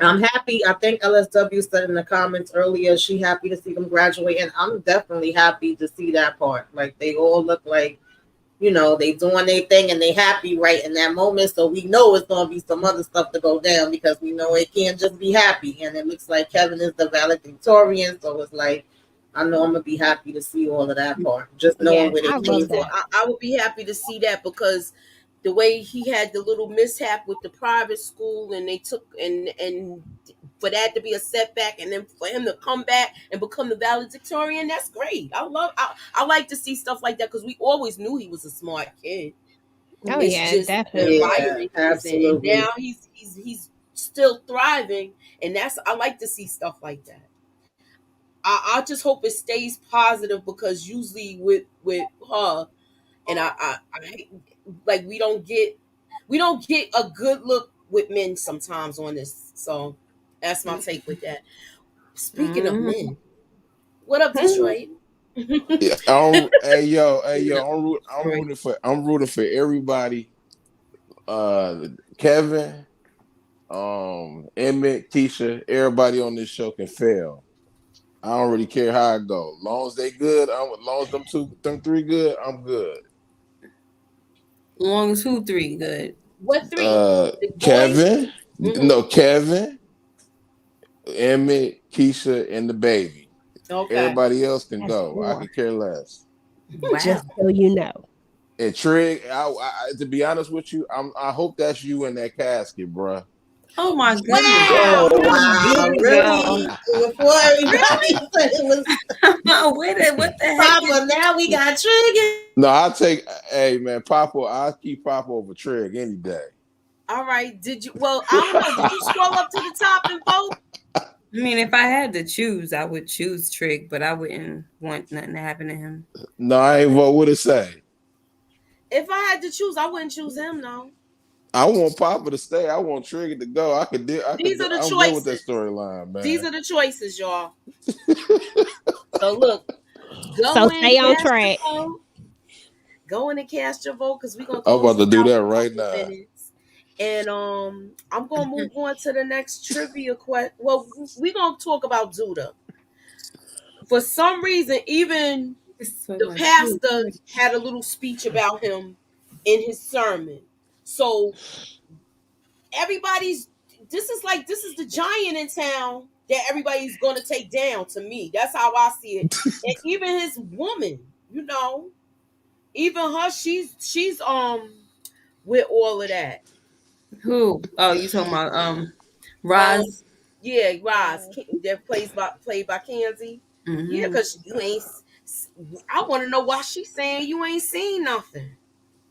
I'm happy. I think LSW said in the comments earlier she happy to see them graduate, and I'm definitely happy to see that part. Like they all look like, they doing their thing and they happy right in that moment. So we know it's gonna be some other stuff to go down because we know it can't just be happy. And it looks like Kevin is the valedictorian, so it's like I know I'm gonna be happy to see all of that part. Just knowing where they came from. I would be happy to see that because the way he had the little mishap with the private school and they took and for that to be a setback and then for him to come back and become the valedictorian, that's great. I like to see stuff like that because we always knew he was a smart kid. Oh It's yeah, just definitely. the environment he's in. And now he's still thriving, and I like to see stuff like that. I just hope it stays positive because usually with her, and I like we don't get a good look with men sometimes on this. So that's my take with that. Speaking of men, what up, Detroit? Yeah, hey yo, I'm rooting for everybody. Kevin, Emmett, Keisha, everybody on this show can fail. I don't really care how it go. Long as they good, long as them three good, I'm good. Long as who three good? What three? Kevin, no Kevin, Emmett, Keisha, and the baby. Okay. Everybody else can go. I could care less. Wow. Just so you know. And Trig, to be honest with you, I hope that's you in that casket, bruh. Oh my goodness! Wow, really? Before everybody said it was. What the heck? Papa, now we got Trig. No, hey man, I'll keep Papa over Trig any day. All right. Did you? Well, I don't know. Did you scroll up to the top and vote? I mean, if I had to choose, I would choose Trig, but I wouldn't want nothing to happen to him. No, I ain't vote. What it say? If I had to choose, I wouldn't choose him. No. I want Papa to stay. I want Trigger to go. These are the choices. I'm good with that storyline, man. These are the choices, y'all. So look, stay on track. Go in and cast your vote because we're gonna. I'm about to do that right now. Minutes. And I'm gonna move on to the next trivia question. Well, we're gonna talk about Duda. For some reason, even the pastor had a little speech about him in his sermon. So this is the giant in town that everybody's gonna take down. To me, that's how I see it. And even his woman, even her, she's with all of that. Who? Oh, you talking about Roz? Yeah, Roz. That played by Kenzie. Mm-hmm. Yeah, because you ain't. I want to know why she's saying you ain't seen nothing.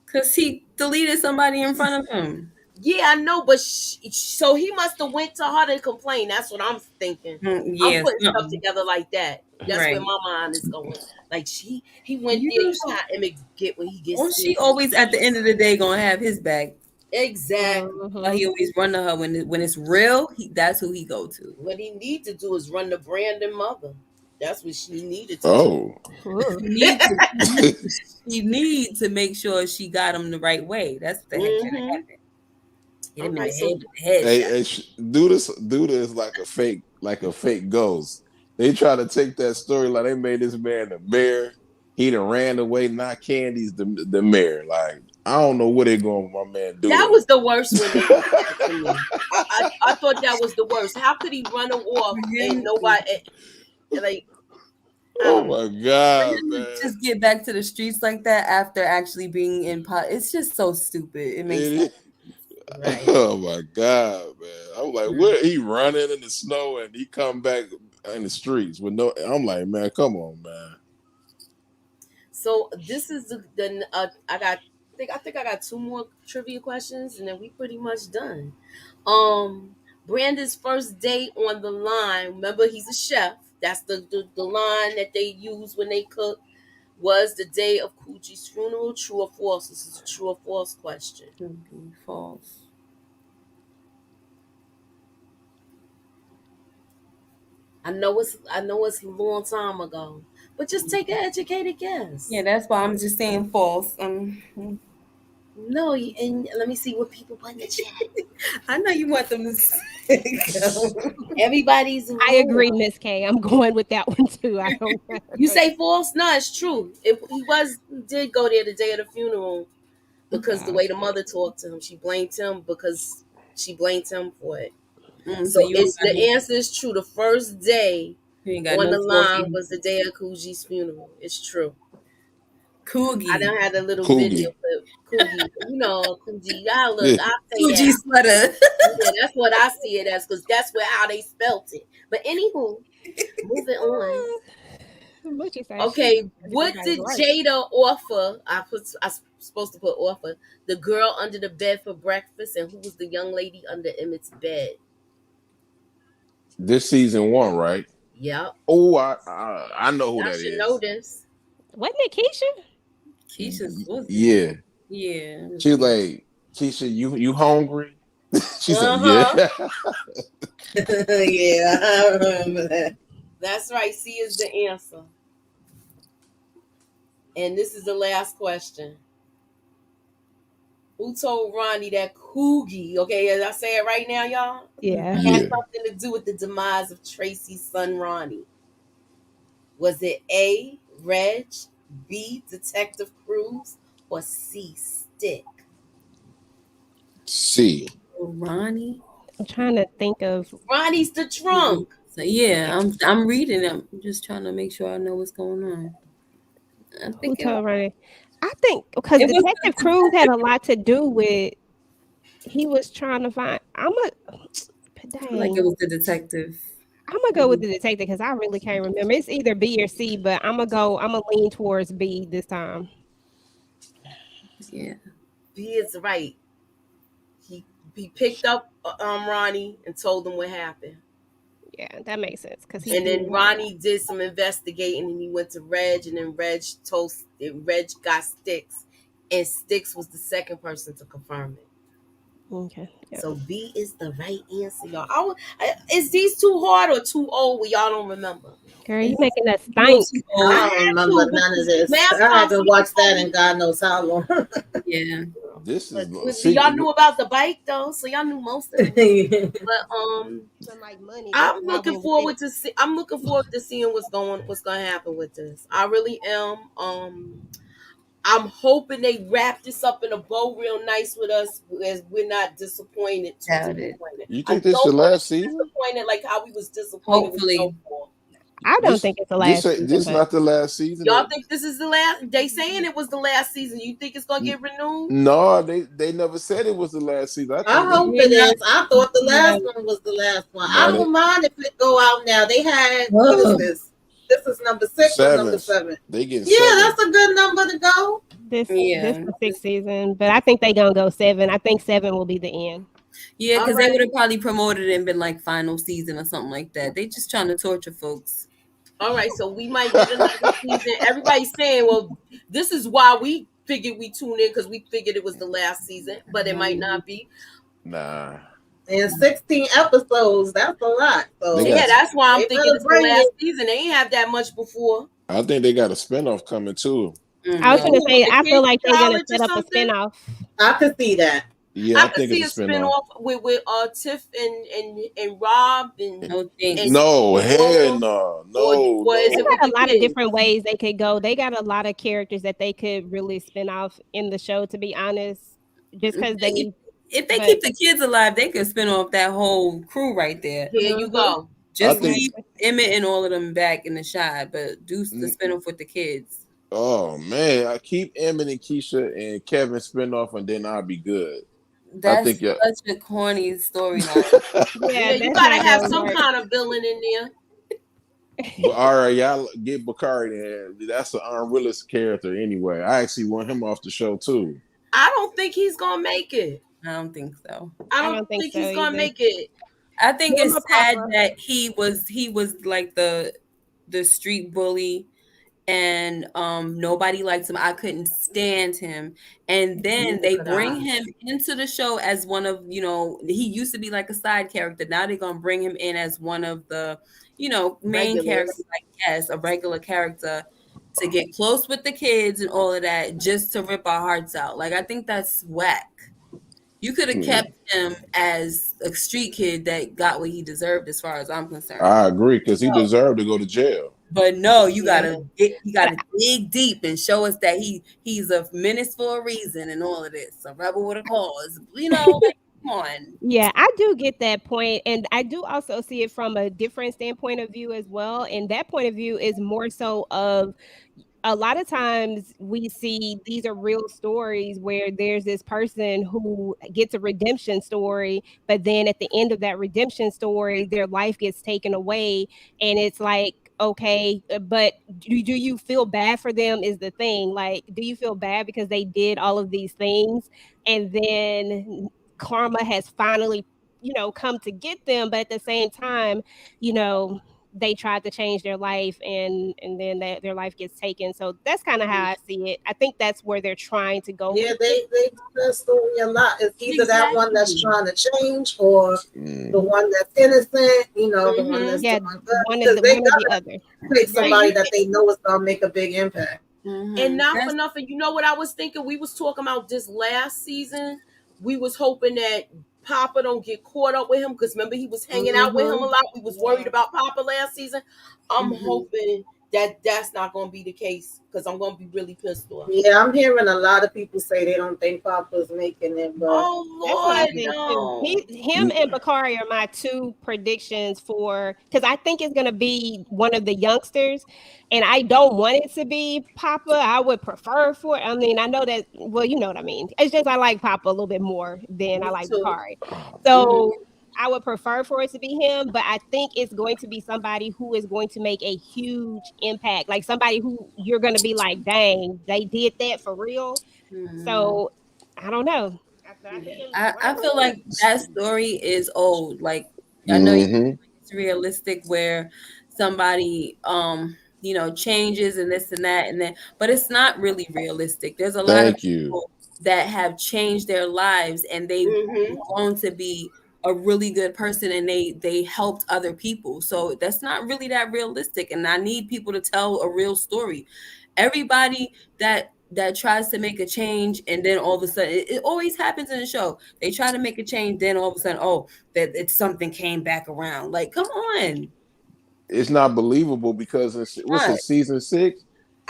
Because he deleted somebody in front of him. Yeah, I know, but so he must have went to her to complain. That's what I'm thinking. Yes, I'm putting stuff together like that. That's where my mind is going. Like he went there. You see how Emmett get when he gets. Well, she always at the end of the day gonna have his back. Exactly. Like he always run to her when it's real. That's who he go to. What he need to do is run to Brandon mother. That's what she needed to do. He needs to make sure she got him the right way. That's what the heck should have happened. Hit him in the head. Duda is like a fake ghost. They try to take that story like they made this man the mayor. He done ran away, not Candy's the mayor. Like, I don't know where they going with my man Duda. That was the worst one. I thought that was the worst. How could he run off and nobody like? Oh my God, man! Just get back to the streets like that after actually being in pot. It's just so stupid. It makes sense. Right. Oh my God, man! I'm like, where he running in the snow and he come back in the streets with no. I'm like, man, come on, man. So this is I got I think I got 2 more trivia questions, and then we pretty much done. Brandon's first date on the line. Remember, he's a chef. That's the line that they use when they cook. Was the day of Coogie's funeral. True or false? This is a true or false question. False. I know it's a long time ago, but just take an educated guess. Yeah, that's why I'm just saying false. No, and let me see what people put in the chat. I know you want them to say Everybody's. I agree, Miss K. I'm going with that one too. I don't know. You say false? No, it's true. He did go there the day of the funeral because the way the mother talked to him, she blamed him for it. So it's the answer is true. The first day on the line was the day of Coogie's funeral. It's true. Coogie. I done had a little Coogie. video clip. Coogie, Coogie. I'll say Coogie sweater. Yeah, that's what I see it as because that's how they spelt it. But anywho, moving on. Okay, what did Jada offer? I supposed to put offer the girl under the bed for breakfast, and who was the young lady under Emmett's bed? This season 1, right? Yep. Oh, I know who that is. Know this. Wasn't it Keisha? Keisha's yeah. Yeah. She was like, Keisha, you hungry? She said, yeah. Yeah, I remember that. That's right. C is the answer. And this is the last question. Who told Ronnie that Coogie, okay, as I say it right now, y'all, yeah, had something to do with the demise of Tracy's son, Ronnie? Was it A, Reg, B, Detective Cruz, or C, Stick? C. Ronnie? I'm trying to think of. Ronnie's the drunk. So, yeah, I'm reading. I'm just trying to make sure I know what's going on. I think Who told Ronnie? I think because Detective Cruz had a lot to do with. He was trying to find. Like it was the detective. I'm gonna go with the detective because I really can't remember. It's either B or C, but I'm gonna lean towards B this time. Yeah, B is right. He picked up Ronnie and told him what happened. Yeah, that makes sense. And then Ronnie did some investigating, and he went to Reg, and then Reg got Sticks, and Sticks was the second person to confirm it. Okay. Yeah. So B is the right answer, y'all. Is these too hard or too old? Y'all don't remember. Girl, you making us think. I don't remember none of this. I haven't watched that in God knows how long. Yeah. This is y'all knew about the bike though, so y'all knew most of it. But I'm looking forward to seeing what's gonna happen with this. I really am. I'm hoping they wrap this up in a bow real nice with us, as we're not disappointed. You think this is the last season? Disappointed like how we was disappointed. Hopefully. I don't think it's the last season. This is not the last season. Y'all think this is the last? They saying it was the last season. You think it's gonna get renewed? No, they never said it was the last season. I hope it is. I thought the last one was the last one. I don't mind if it go out now. They had what is this? This is number 6 or number 7. They get 7. That's a good number to go. This is the 6th season, but I think they gonna go 7. I think 7 will be the end. Yeah, because they would have probably promoted it and been like final season or something like that. They just trying to torture folks. All right, so we might get another season. Everybody's saying, well, this is why we figured we tuned in because we figured it was the last season, but it might not be. Nah. And 16 episodes, that's a lot. So yeah, that's why I'm thinking it's the last season. They ain't have that much before. I think they got a spinoff coming too. I was gonna say, I feel like they're gonna set up a spinoff. I could see that. Yeah, I could see a spinoff with Tiff and Rob and no. They got a lot of different ways they could go. They got a lot of characters that they could really spin off in the show. To be honest, just because if they keep the kids alive, they could spin off that whole crew right there. Here you go. Just leave Emmett and all of them back in the shot, but do the spinoff with the kids. Oh man, I keep Emmett and Keisha and Kevin spinoff, and then I'll be good. That's such a corny storyline. Yeah, you gotta have some kind of villain in there. But all right, y'all get Bakari there. That's an unrealistic character anyway. I actually want him off the show too. I don't think he's gonna make it. I don't think so. I I don't don't think think so he's gonna either. make it. I think Him it's or sad Papa. that he was like the street bully, and nobody liked him. I couldn't stand him. And then they could I. bring him into the show as one of, he used to be like a side character. Now they're gonna bring him in as one of the, main Regulars. characters, I guess, a regular character, to get close with the kids and all of that, just to rip our hearts out. Like, I think that's whack. You could have kept him as a street kid that got what he deserved, as far as I'm concerned. I agree, because he deserved to go to jail. But no, you Yeah. gotta dig deep and show us that he's a menace for a reason and all of this. A rebel with a cause. Like, come on. Yeah, I do get that point, and I do also see it from a different standpoint of view as well. And that point of view is more so of a lot of times we see these are real stories where there's this person who gets a redemption story, but then at the end of that redemption story, their life gets taken away, and it's like, okay, but do you feel bad for them is the thing. Like, do you feel bad because they did all of these things and then karma has finally, come to get them, but at the same time, you know, they tried to change their life and then their life gets taken. So that's kind of how I see it. I think that's where they're trying to go. Yeah, with they it. do that story a lot. It's either that one that's trying to change or the one that's innocent, the one that's Yeah, doing one good. of Because they the gotta other. pick somebody that they know is gonna make a big impact. And not for nothing, you know what I was thinking? We was talking about this last season. We was hoping that Papa don't get caught up with him, because remember he was hanging out with him a lot. We was worried about Papa last season. I'm hoping that that's not going to be the case, because I'm going to be really pissed off. Yeah, I'm hearing a lot of people say they don't think Papa's making it, but That's what I Lord, think no. too. Him and Bakari are my two predictions for, because I think it's going to be one of the youngsters, and I don't want it to be Papa. I would prefer for. I mean, I know that. Well, you know what I mean. It's just I like Papa a little bit more than I like Bakari. So. I would prefer for it to be him, but I think it's going to be somebody who is going to make a huge impact. Like somebody who you're going to be like, dang, they did that for real. So I don't know. I feel like that story is old. Like, I know it's realistic where somebody changes and this and that and then, but it's not really realistic. There's a lot of people that have changed their lives and they've grown to be a really good person, and they helped other people. So that's not really that realistic, and I need people to tell a real story. Everybody that tries to make a change, and then all of a sudden it always happens in the show. They try to make a change, then all of a sudden, that it's something came back around. Like, come on. It's not believable because what's it, season 6?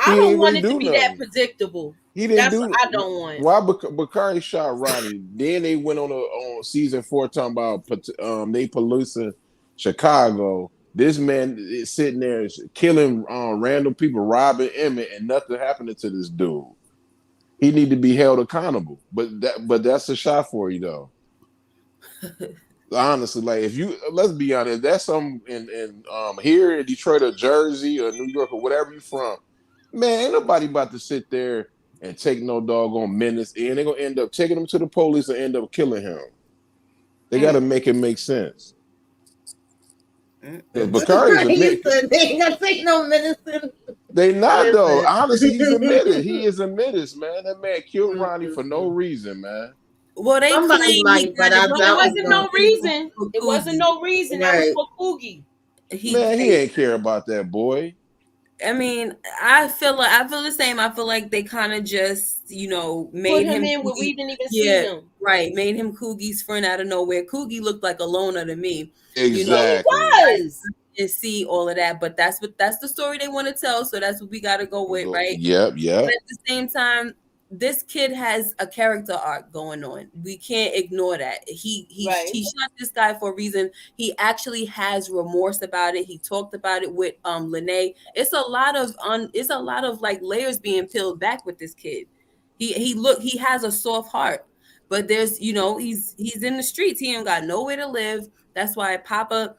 I don't want it to be that predictable. He didn't That's do. what I don't want. Why Bakari shot Ronnie? Then they went on season 4 talking about they policing Chicago. This man is sitting there killing random people, robbing Emmett, and nothing happening to this dude. He need to be held accountable. But that's a shot for you though. Honestly, like if you let's be honest, that's some in here in Detroit or Jersey or New York or whatever you from, man, ain't nobody about to sit there and take no doggone menace, and they're gonna end up taking him to the police and end up killing him. They got to make it make sense. Bakari's a they ain't gonna take no medicine. They not though. Honestly, he's admitted. He is a menace, man. That man killed Ronnie for no reason, man. Well, they somebody might, but I doubt it wasn't no reason. It wasn't no reason. That was for Coogie. He ain't care about that boy. I mean, I feel the same. I feel like they kind of just, made put him in where we didn't even see him. Right, made him Coogie's friend out of nowhere. Coogie looked like a loner to me. Exactly. He was. And see all of that, but that's the story they want to tell. So that's what we got to go with, right? Yep. But at the same time, this kid has a character arc going on. We can't ignore that. He shot this guy for a reason. He actually has remorse about it. He talked about it with Lene. It's a lot of like layers being peeled back with this kid. He has a soft heart, but there's he's in the streets. He ain't got nowhere to live. That's why Papa,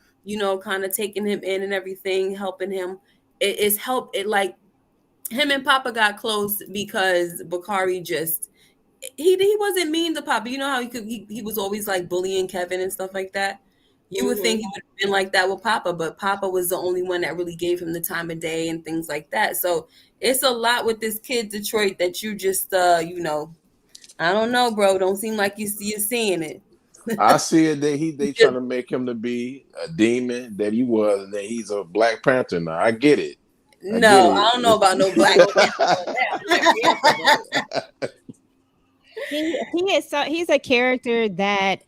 kind of taking him in and everything, helping him. It like him and Papa got close because Bakari just he wasn't mean to Papa. You know how he was always like bullying Kevin and stuff like that. You would think he would have been like that with Papa, but Papa was the only one that really gave him the time of day and things like that. So it's a lot with this kid Detroit that you just you know, I don't know, bro. Don't seem like you're seeing it. I see it that they trying to make him to be a demon that he was, and then he's a Black Panther now. I get it. No, I don't know about no Black Panther. He's a character that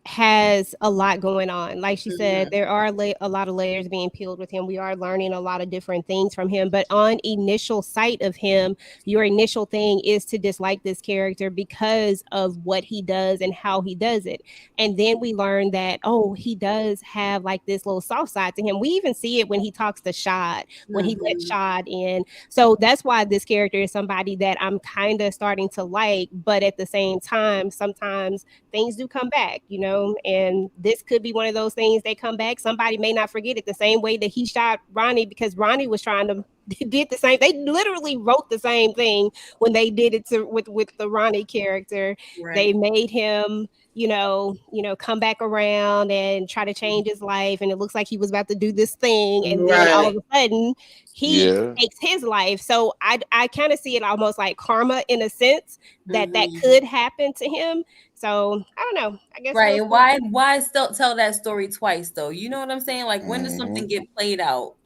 has a lot going on. Like she said, there are a lot of layers being peeled with him. We are learning a lot of different things from him. But on initial sight of him, your initial thing is to dislike this character because of what he does and how he does it. And then we learn that, oh, he does have like this little soft side to him. We even see it when he talks to Shad, when he lets Shad in. So that's why this character is somebody that I'm kind of starting to like. But at the same time, sometimes things do come back, you know, and this could be one of those things they come back. Somebody may not forget it the same way that he shot Ronnie, because Ronnie was trying to did the same. They literally wrote the same thing when they did it with the Ronnie character. Right. They made him, you know, come back around and try to change his life, and it looks like he was about to do this thing, and then all of a sudden he takes his life. So I kind of see it almost like karma in a sense that could happen to him. So I don't know. I guess right. And why still tell that story twice though? You know what I'm saying? Like when does something get played out?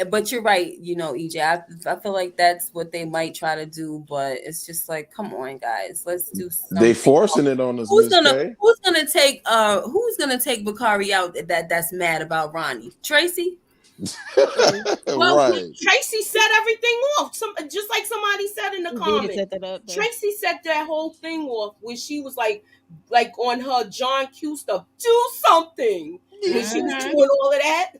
But you're right, you know, EJ. I feel like that's what they might try to do, but it's just like, come on, guys, let's do something. They forcing it on us. Who's gonna take Bakari out that's mad about Ronnie? Tracy? Well, right. Tracy set everything off. Just like somebody said in the comment. Tracy set that whole thing off when she was like on her John Q stuff. Do something. When she was doing all of that.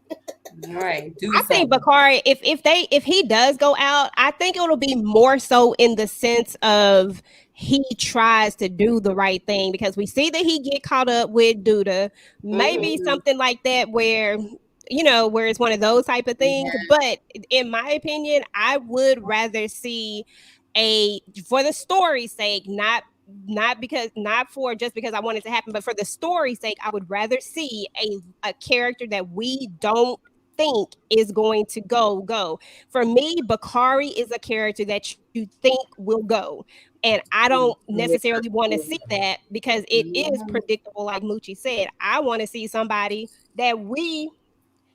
Right. I think Bakari, if he does go out, I think it'll be more so in the sense of he tries to do the right thing, because we see that he get caught up with Duda. Maybe something like that where, you know, where it's one of those type of things. But in my opinion, I would rather see for the story's sake, not for just because I want it to happen, but for the story's sake, I would rather see a character that we don't think is going to go. For me, Bakari is a character that you think will go. And I don't necessarily want to see that, because it is predictable, like Moochie said. I want to see somebody that we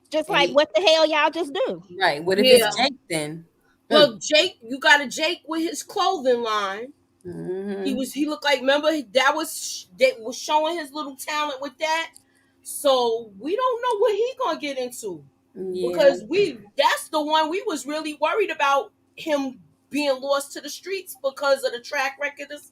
just like, what the hell y'all just do? Right. What if it's Jake then? Well, Jake, you got a Jake with his clothing line. He looked like, remember, that was showing his little talent with that. So we don't know what he gonna get into. Because that's the one we was really worried about, him being lost to the streets because of the track records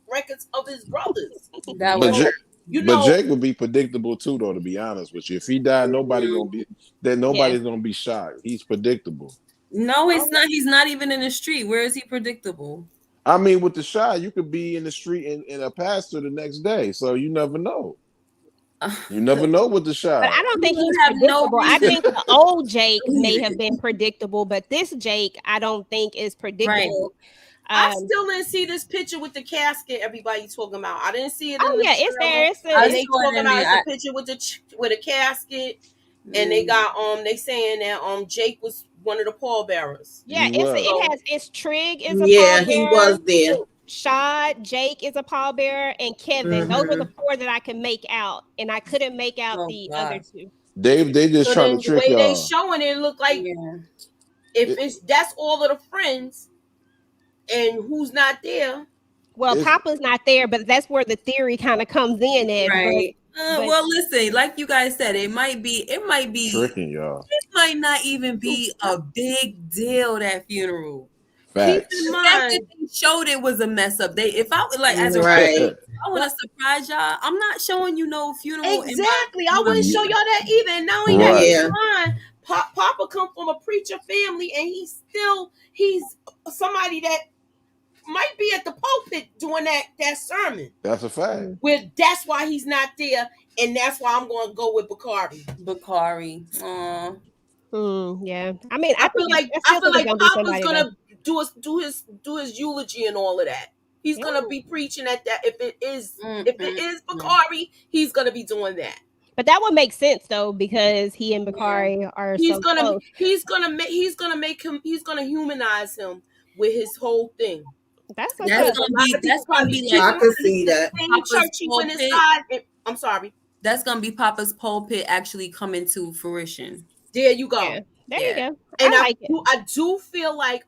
of his brothers. But Jake would be predictable too, though, to be honest with you. If he died, nobody's gonna be shocked. He's predictable. No, it's not. He's not even in the street. Where is he predictable? I mean, with the shot, you could be in the street and a pastor the next day, so you never know. You never know with the shot. But I don't think he's predictable. I think the old Jake may have been predictable, but this Jake, I don't think is predictable. Right. I still didn't see this picture with the casket everybody talking about. I didn't see it. It's there. They talking about the picture with a casket, and they got they saying that Jake was one of the pallbearers. Yeah, it's Trig is a pallbearer. He was there. Shad, Jake is a pallbearer, and Kevin. Those were the four that I could make out, and I couldn't make out the other two. They just trying to trick y'all. The way they showing it look like if that's all of the friends, and who's not there. Well, Papa's not there, but that's where the theory kind of comes in at. Right. Well, listen, like you guys said, it might be tricking y'all. It might not even be a big deal, that funeral. Facts. Keep in mind, they showed it was a mess up. If I want to surprise y'all, I'm not showing you no funeral. Exactly, I wouldn't show y'all that either. And not only that, Papa come from a preacher family, and he's somebody that might be at the pulpit doing that sermon. That's a fact. That's why he's not there, and that's why I'm going to go with Bakari. Yeah, I mean, I feel like Papa's gonna do his eulogy and all of that. He's gonna be preaching at that. If it is Bakari, he's gonna be doing that. But that would make sense though, because he and Bakari are He's so gonna close. he's gonna make him. He's gonna humanize him with his whole thing. That's That's gonna be like I could see that. Church he went inside. I'm sorry. That's gonna be Papa's pulpit actually coming to fruition. There you go. Yeah. There you go. And I do feel like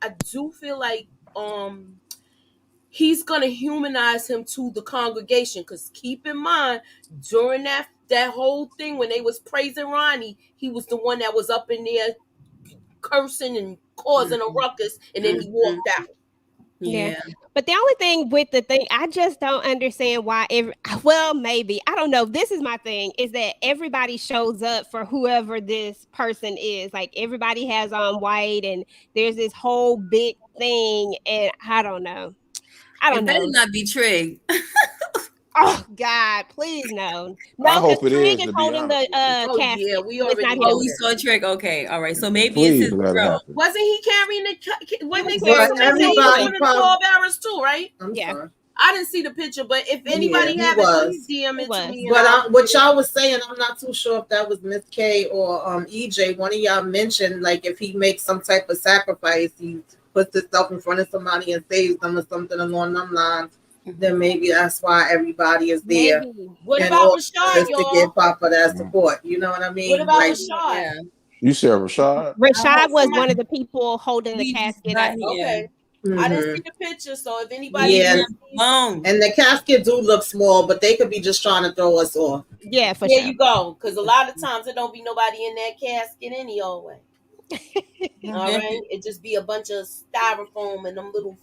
he's gonna humanize him to the congregation, because keep in mind, during that whole thing when they was praising Ronnie, he was the one that was up in there cursing and causing a ruckus, and then he walked out. Yeah. But the only thing with the thing, I just don't understand why maybe, I don't know. This is my thing, is that everybody shows up for whoever this person is. Like, everybody has on white and there's this whole big thing, and I don't know. It better not be Trig. Oh God, please no. I hope it Trig is, to be holding the casket. Yeah, we already we saw Trig. Okay, all right. So maybe Please it's his let it girl. happen. Wasn't he carrying the? Wasn't he But carrying everybody the 12 hours too? Right? I'm sorry. I didn't see the picture, but if anybody he have was. it, please DM it to me. But what y'all was saying, I'm not too sure if that was Miss K or EJ. One of y'all mentioned, like, if he makes some type of sacrifice, he puts himself in front of somebody and saves them or something along them lines. Then maybe that's why everybody is there. What about Rashad, to y'all? give Papa that support? You know what I mean? What about Like, Rashad? You said Rashad? Rashad was one of the people holding the casket. Okay. Mhm. I didn't see the picture, so if anybody and the casket do look small, but they could be just trying to throw us off. Yeah, for there sure. you go. Because a lot of times there don't be nobody in that casket any old way. All right, it just be a bunch of styrofoam and them little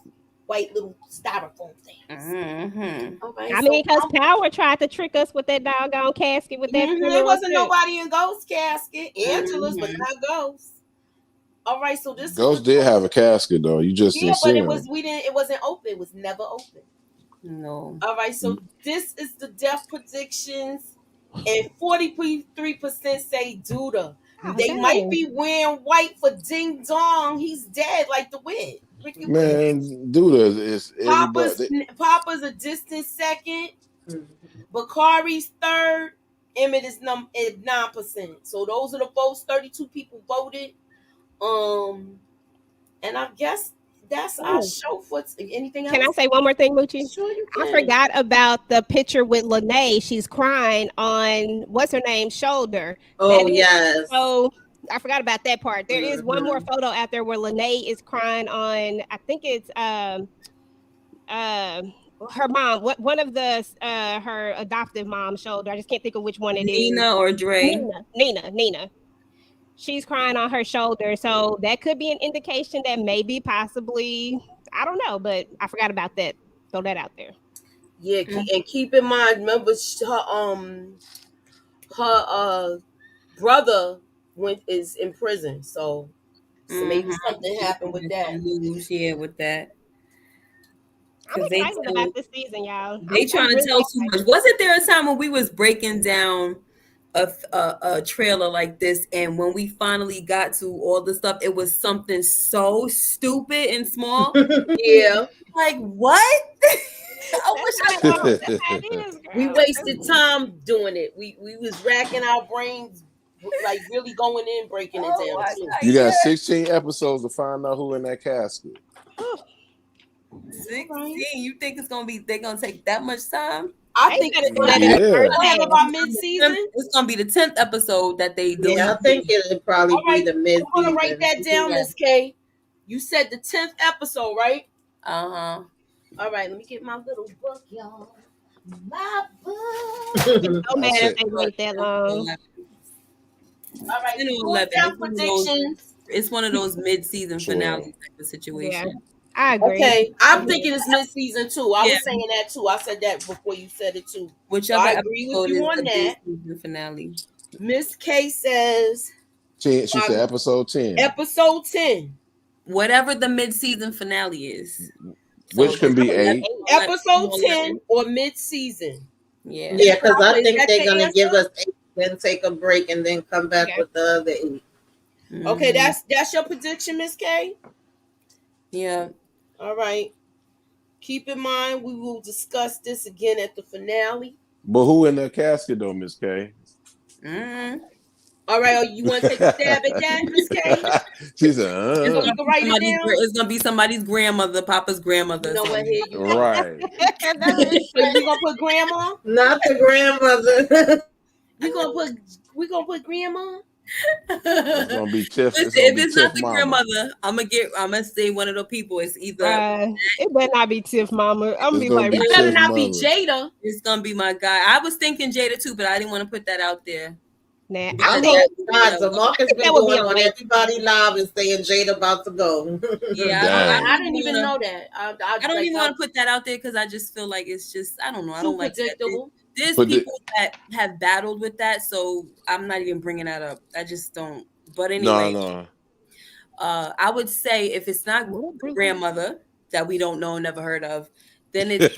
white little styrofoam things. All right, I mean, because Power tried to trick us with that doggone casket with that. There wasn't nobody in Ghost casket. Angela's, but not Ghost. All right, so this Ghost did have a casket though. You just didn't see but him. it wasn't open. It was never open. No. All right, so this is the death predictions, and 43% say Duda. They might be wearing white for Ding Dong. He's dead like the wind. Man, Duda is everybody. Papa's a distant second. Bakari's third. Emmett is 9%. So those are the votes. 32 people voted. And I guess that's our show for anything else. Can I say one more thing, Moochie? Sure, you can. I forgot about the picture with Lene. She's crying on what's her name's shoulder. Oh, yes. So I forgot about that part. There is one more photo out there where Lene is crying on, I think it's her mom, one of the her adoptive mom's shoulder. I just can't think of which one it is. Nina or Dre? Nina. She's crying on her shoulder. So that could be an indication that maybe possibly, I don't know, but I forgot about that. Throw that out there. Yeah, and keep in mind, remember her brother is in prison, so maybe something happened with that. Yeah, with that. I'm excited about this season, y'all. They trying to tell too much. Wasn't there a time when we was breaking down a trailer like this, and when we finally got to all the stuff, it was something so stupid and small? Yeah. Like, what? I wish I we wasted time doing it. We was racking our brains, like really going in, breaking it down too. You got 16 episodes to find out who in that casket. 16. You think they're gonna take that much time? I think it's gonna have about mid-season. It's gonna be the 10th episode that they do. Yeah, I think it'll probably be the mid-season. I'm gonna write that down, Miss K. You said the 10th episode, right? Uh-huh. All right, let me get my little book, y'all. My book. No matter if they wait that long. All right, 10 or 11. predictions. It's one of those mid-season finale type of situation. Yeah. I agree. Okay, I'm thinking it's mid-season too. I was saying that too. I said that before you said it too. Whichever I agree with you on that. Finale. Miss K says she said episode 10. Episode 10. Whatever the mid-season finale is. Which can be 8. Episode 10 or mid-season. Yeah. Yeah, because I think they're gonna give us 8, then take a break, and then come back with the other 8. Okay, that's your prediction, Miss K? Yeah. All right. Keep in mind, we will discuss this again at the finale. But who in the casket though, Miss K? Mm. All right, you want to take a stab at that, Miss K? She It's So said, we can write it down. it's gonna be somebody's grandmother, Papa's grandmother. You know what? Here you go. right. So we gonna put grandma. Not the grandmother. We gonna put grandma. It's gonna be Tiff. Listen, It's gonna if be it's Tiff not the Mama. grandmother, I'm gonna say one of the people. It's either It better not be Tiff Mama. I'm gonna It's be gonna like, be It better Tiff not be Mother. Jada. it's gonna be my guy. I was thinking Jada too, but I didn't want to put that out there. nah. I I know think God, Demarcus been that would be going a on waste. everybody live and saying Jada about to go. Yeah, Dang. I didn't even know that. I don't even want to put that out there because I just feel like it's just I don't know. I too don't like that. predictable. There's But people that have battled with that, so I'm not even bringing that up. I just don't. But No, anyway, no. I would say if it's not the grandmother that we don't know, never heard of, then it's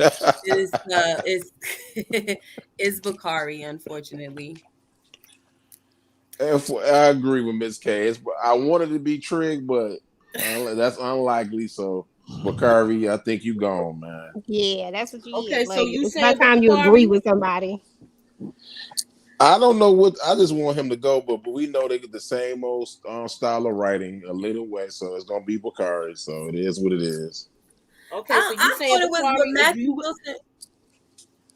it's Bakari, unfortunately. I agree with Miss K. I wanted to be Trig, but that's unlikely. So, Bakari, I think you gone, man. Yeah, that's what you Okay, is. so Like, you it's about saying time you Bakari? agree with somebody. I don't know what. I just want him to go, but we know they get the same old style of writing, a little way. So it's gonna be Bakari. So it is what it is. Okay, so you saying thought it was Bakari? what Matthew Wilson.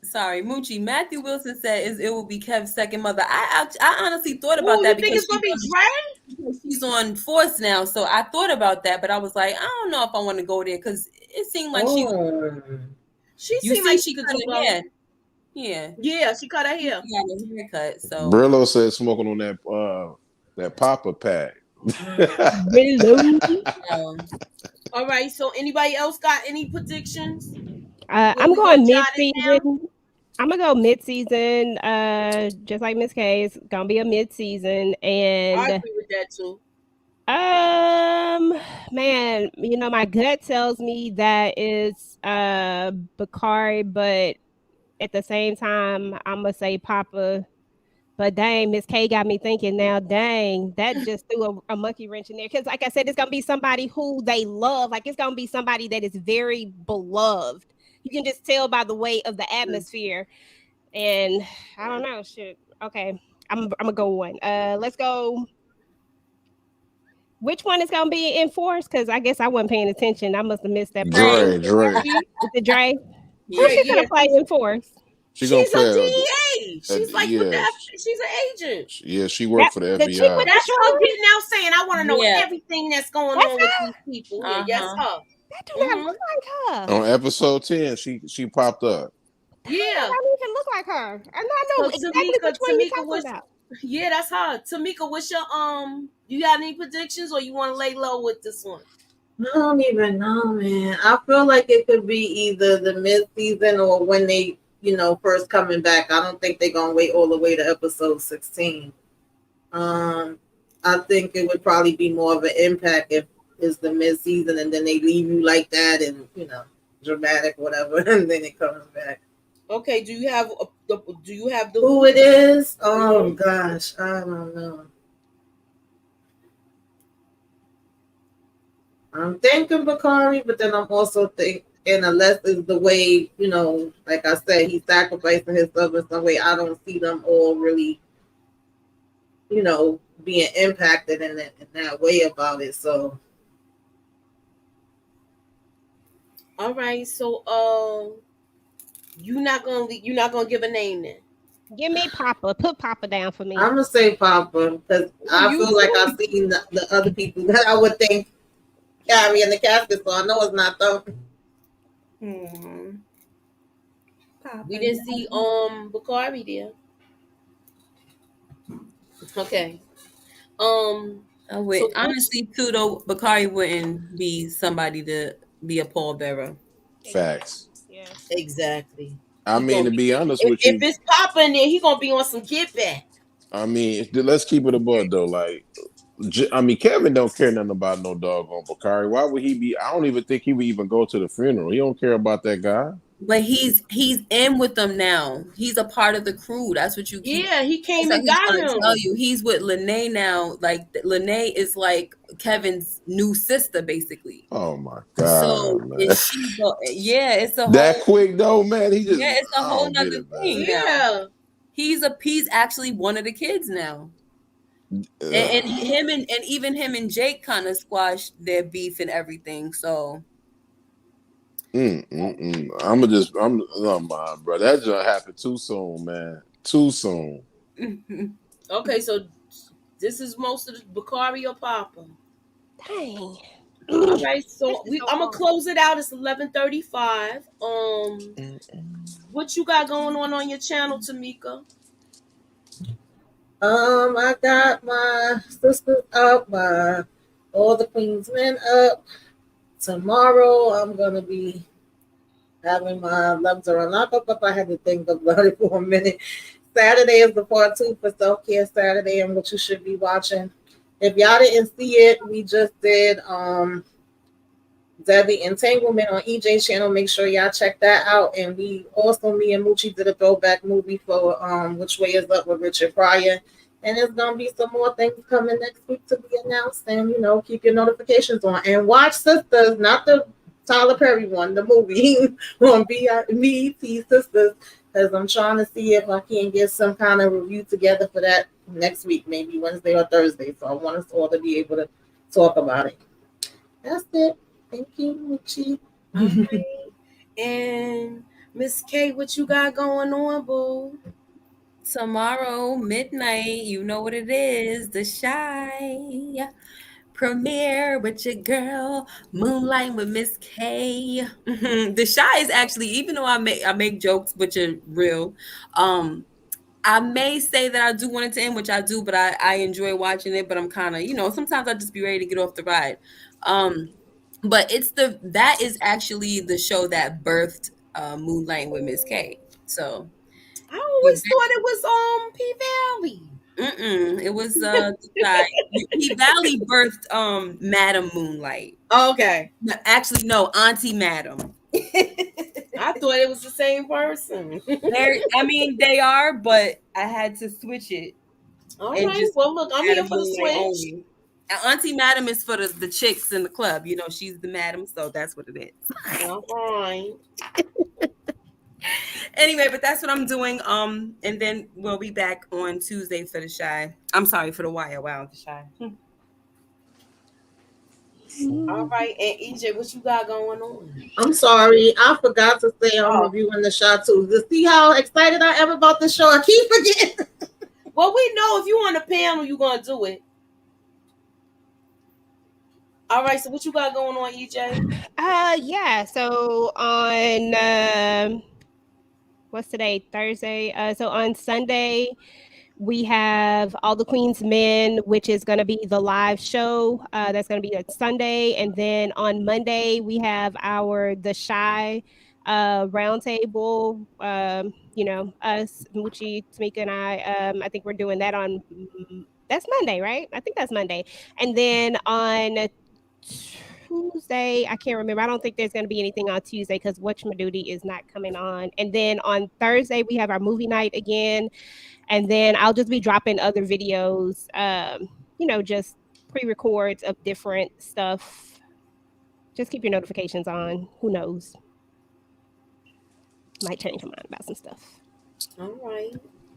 Sorry, Moochie. Matthew Wilson said it will be Kev's second mother. I honestly thought about that you think it's gonna be Dre? she's on Force now, so I thought about that, but I was like, I don't know if I want to go there because it seemed like she seemed like she could do her well. hair. Yeah, Yeah, she cut her hair. She got a haircut. So Brillo said smoking on that Papa pack. All right. So anybody else got any predictions? I'm going mid-season. I'm gonna go mid-season. Just like Miss K, it's gonna be a mid-season, and I agree with that too. Man, you know, my gut tells me that it's Bakari, but at the same time, I'm gonna say Papa. But dang, Miss K got me thinking now. Dang, that just threw a monkey wrench in there. Because, like I said, it's gonna be somebody who they love. Like it's gonna be somebody that is very beloved. You can just tell by the weight of the atmosphere. And I don't know. Shit. Okay, I'm gonna go one. Let's go. Which one is gonna be enforced? Because I guess I wasn't paying attention. I must have missed that part. Dre. Is it Dre? Yeah, Who's she gonna play enforced? She's a DEA. She's like with the she's an agent. Yeah, she worked for the FBI. That's her getting out saying, I want to know everything that's going on with these people here. Yes, her. That do not look like her. On episode 10, she popped up. Yeah. That don't even look like her. And I know exactly which one you're talking about. Yeah, that's her. Tamika, what's your you got any predictions or you want to lay low with this one? I don't even know, man. I feel like it could be either the mid-season or when they, first coming back. I don't think they're gonna wait all the way to episode 16. I think it would probably be more of an impact if it's the mid-season and then they leave you like that and dramatic whatever, and then it comes back. Okay, do you have the who it is? Oh gosh, I don't know. I'm thinking Bakari, but then I'm also thinking, unless it's the way, like I said, he's sacrificing himself in some way, I don't see them all really, being impacted in that way about it. So, all right. So, you're not gonna give a name then. Give me Papa. Put Papa down for me. I'm gonna say Papa because I feel like I've seen the other people that I would think carry in the casket, so I know it's not them. We didn't see Bakari there. Okay. Honestly, too, though, Bakari wouldn't be somebody to be a pallbearer. Facts. Yeah. Exactly. I mean, to be honest with you, if it's Papa in there, he gonna be on some get back. I mean, let's keep it above though. Like, I mean, Kevin don't care nothing about no doggone Bakari. Why would he be? I don't even think he would even go to the funeral. He don't care about that guy. But he's in with them now. He's a part of the crew. That's what you keep. Yeah, he came That's and what he's got trying to tell him. you. He's with Lene now. Like Lene is like Kevin's new sister, basically. Oh my God, So man. is she? Yeah, it's a That whole. quick though, man. He just Yeah, it's a I whole don't get nother it, man. thing now. Yeah. He's actually one of the kids now. And him and even him and Jake kind of squashed their beef and everything. So I'm no mind, bro. That just happened too soon, man. Too soon. Okay, so this is most of the Bakari or Papa. Dang. All right, so This is so I'm gonna hard. close it out. It's 11:35. What you got going on your channel, Tamika? I got my sisters up, my all the Queen's men up. Tomorrow I'm gonna be having my loves are unlocked up. I had to think about it for a minute. Saturday is the part 2 for self-care Saturday and what you should be watching. If y'all didn't see it, we just did Debbie Entanglement on EJ's channel. Make sure y'all check that out. And me and Moochie did a throwback movie for Which Way Is Up with Richard Pryor. And there's gonna be some more things coming next week to be announced. And keep your notifications on. And watch Sisters, not the Tyler Perry one, the movie on BET Sisters, because I'm trying to see if I can get some kind of review together for that next week, maybe Wednesday or Thursday. So I want us all to be able to talk about it. That's it. Thank you, Moochie. Right. And Miss K, what you got going on, boo? tomorrow midnight, you know what it is. The Shy premiere with your girl Moonlight with Miss K. The Shy is actually, even though I make jokes which are real, I may say that I do want it to end, which I do, but I enjoy watching it. But I'm kind of, sometimes I just be ready to get off the ride. But that is actually the show that birthed Moonlight with Miss K. So I always thought it was P Valley. it was the Shy. P Valley birthed Madam Moonlight. Okay. No, actually, no, Auntie Madam. I thought it was the same person. They are, but I had to switch it. All right. Well, look, I'm here for the switch. Only. Auntie Madam is for the chicks in the club. She's the madam, so that's what it is. All right. Anyway, but that's what I'm doing. And then we'll be back on Tuesday for the Shy. I'm sorry, for the Wire. Wow, the Shy. All right, and EJ, what you got going on? I'm sorry, I forgot to say I'm reviewing the show too. To see how excited I am about the show, I keep forgetting. Well, we know if you on the panel, you're gonna do it. All right, so what you got going on, EJ? Yeah. So on what's today? Thursday. So on Sunday, we have All the Queen's Men, which is going to be the live show. That's going to be on Sunday. And then on Monday, we have The Shy roundtable. Us, Moochie, Tamika, and I think we're doing that on, that's Monday, right? I think that's Monday. And then on Tuesday, I can't remember. I don't think there's going to be anything on Tuesday because Whatchamadoody is not coming on. And then on Thursday, we have our movie night again. And then I'll just be dropping other videos, just pre-records of different stuff. Just keep your notifications on. Who knows? Might change my mind about some stuff. All right.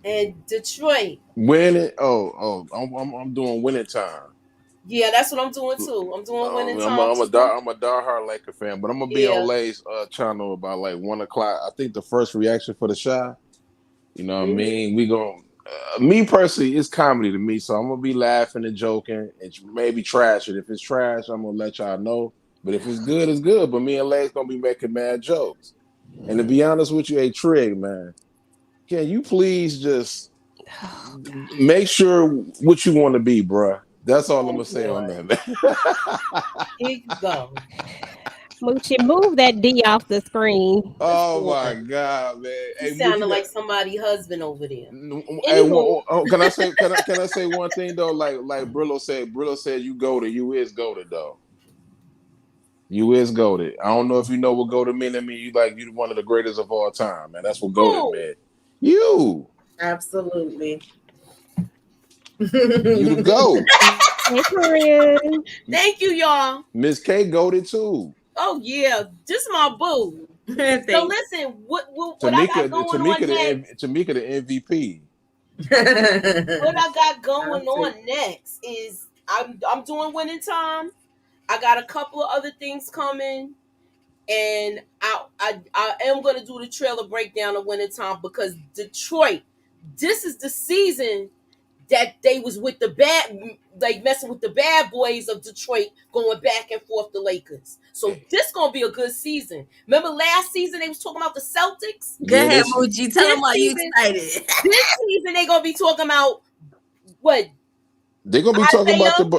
And Detroit. Winning. I'm doing winning time. Yeah, that's what I'm doing too. I'm doing winning time. I'm a diehard Laker fan, but I'm gonna be on Lay's channel about like 1:00. I think the first reaction for the Shy. You know what I mean? We going me personally, it's comedy to me, so I'm gonna be laughing and joking and maybe trash it. If it's trash, I'm gonna let y'all know. But if it's good, it's good. But me and Lay's gonna be making mad jokes. And to be honest with you, Trig, man, can you please just make sure what you want to be, bruh? That's all I'm gonna say on that, man. Here you go. Moochie, move that D off the screen. Oh my God, man! He sounded like somebody's husband over there. Hey, can I say one thing though? Like Brillo said, you go to you is go to though. You is goated. I don't know if you know what goated mean. I mean, you one of the greatest of all time, man. That's what goated Who? meant. You. Absolutely. You the GOAT. Hey, Corinne. Thank you, y'all. Miss K goated too. Oh yeah, just my boo. So listen, what I got going on next? Tamika the MVP. What I got going on next is I'm doing Winning Time. I got a couple of other things coming, and I am gonna do the trailer breakdown of Winning Time because Detroit, this is the season that they was with the bad, like messing with the bad boys of Detroit, going back and forth the Lakers. So this gonna be a good season. Remember last season they was talking about the Celtics. Go ahead, Moochie. Tell them why you excited. This season they gonna be talking about what? They're gonna be talking about Bird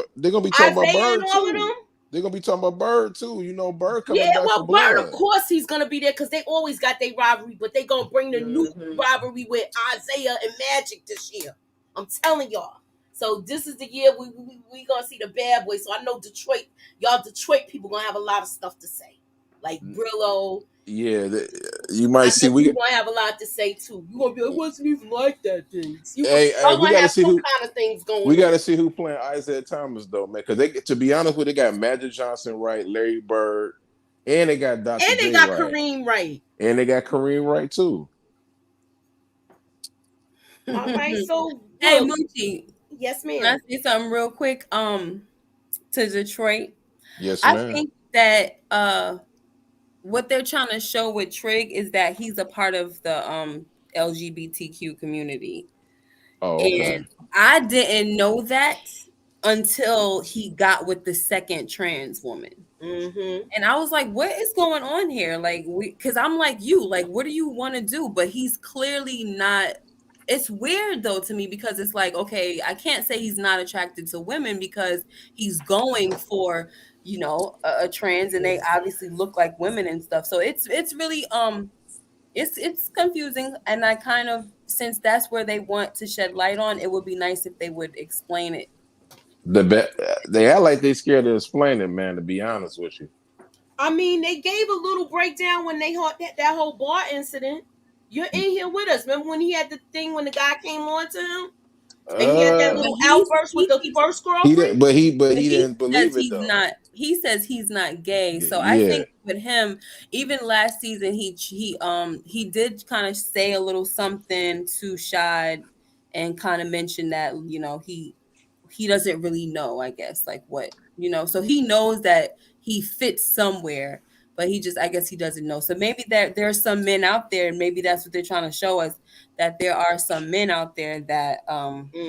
and all of too. them. They're gonna be talking about Bird too. You know, Bird coming Yeah, back well, for blood. Bird, of course he's gonna be there because they always got their rivalry, but they gonna bring the new rivalry with Isaiah and Magic this year. I'm telling y'all. So this is the year we gonna see the bad boys. So I know Detroit, y'all Detroit people gonna have a lot of stuff to say, like Brillo. Yeah, you might see we gonna have a lot to say too. You gonna be like, it wasn't even like that things. We gotta see some kind of things going. We gotta see who playing Isaiah Thomas though, man. Because to be honest with you, they got Magic Johnson right, Larry Bird, and they got Dr. And they J got right. Kareem right. And they got Kareem right too. All right, so hey Moochie. Yes, ma'am. Can I say something real quick? To Detroit. Yes, ma'am. I think that what they're trying to show with Trig is that he's a part of the LGBTQ community. Oh, okay. And I didn't know that until he got with the second trans woman. Mm-hmm. And I was like, what is going on here? Like, because I'm like you, like, what do you want to do? But he's clearly not. It's weird though to me because it's like, okay, I can't say he's not attracted to women because he's going for, you know, a trans and they obviously look like women and stuff. So it's really it's confusing, and I kind of, since that's where they want to shed light on, it would be nice if they would explain it. They act like they scared to explain it, man. To be honest with you, I mean, they gave a little breakdown when they had that whole bar incident. You're in here with us. Remember when he had the thing when the guy came on to him? And he had that little outburst with the first girlfriend. He didn't believe it though. He says he's not gay. So I think with him, even last season, he did kind of say a little something to Shad and kind of mention that, you know, he doesn't really know, I guess, like what, you know, so he knows that he fits somewhere, but I guess he doesn't know. So maybe there's some men out there, and maybe that's what they're trying to show us, that there are some men out there that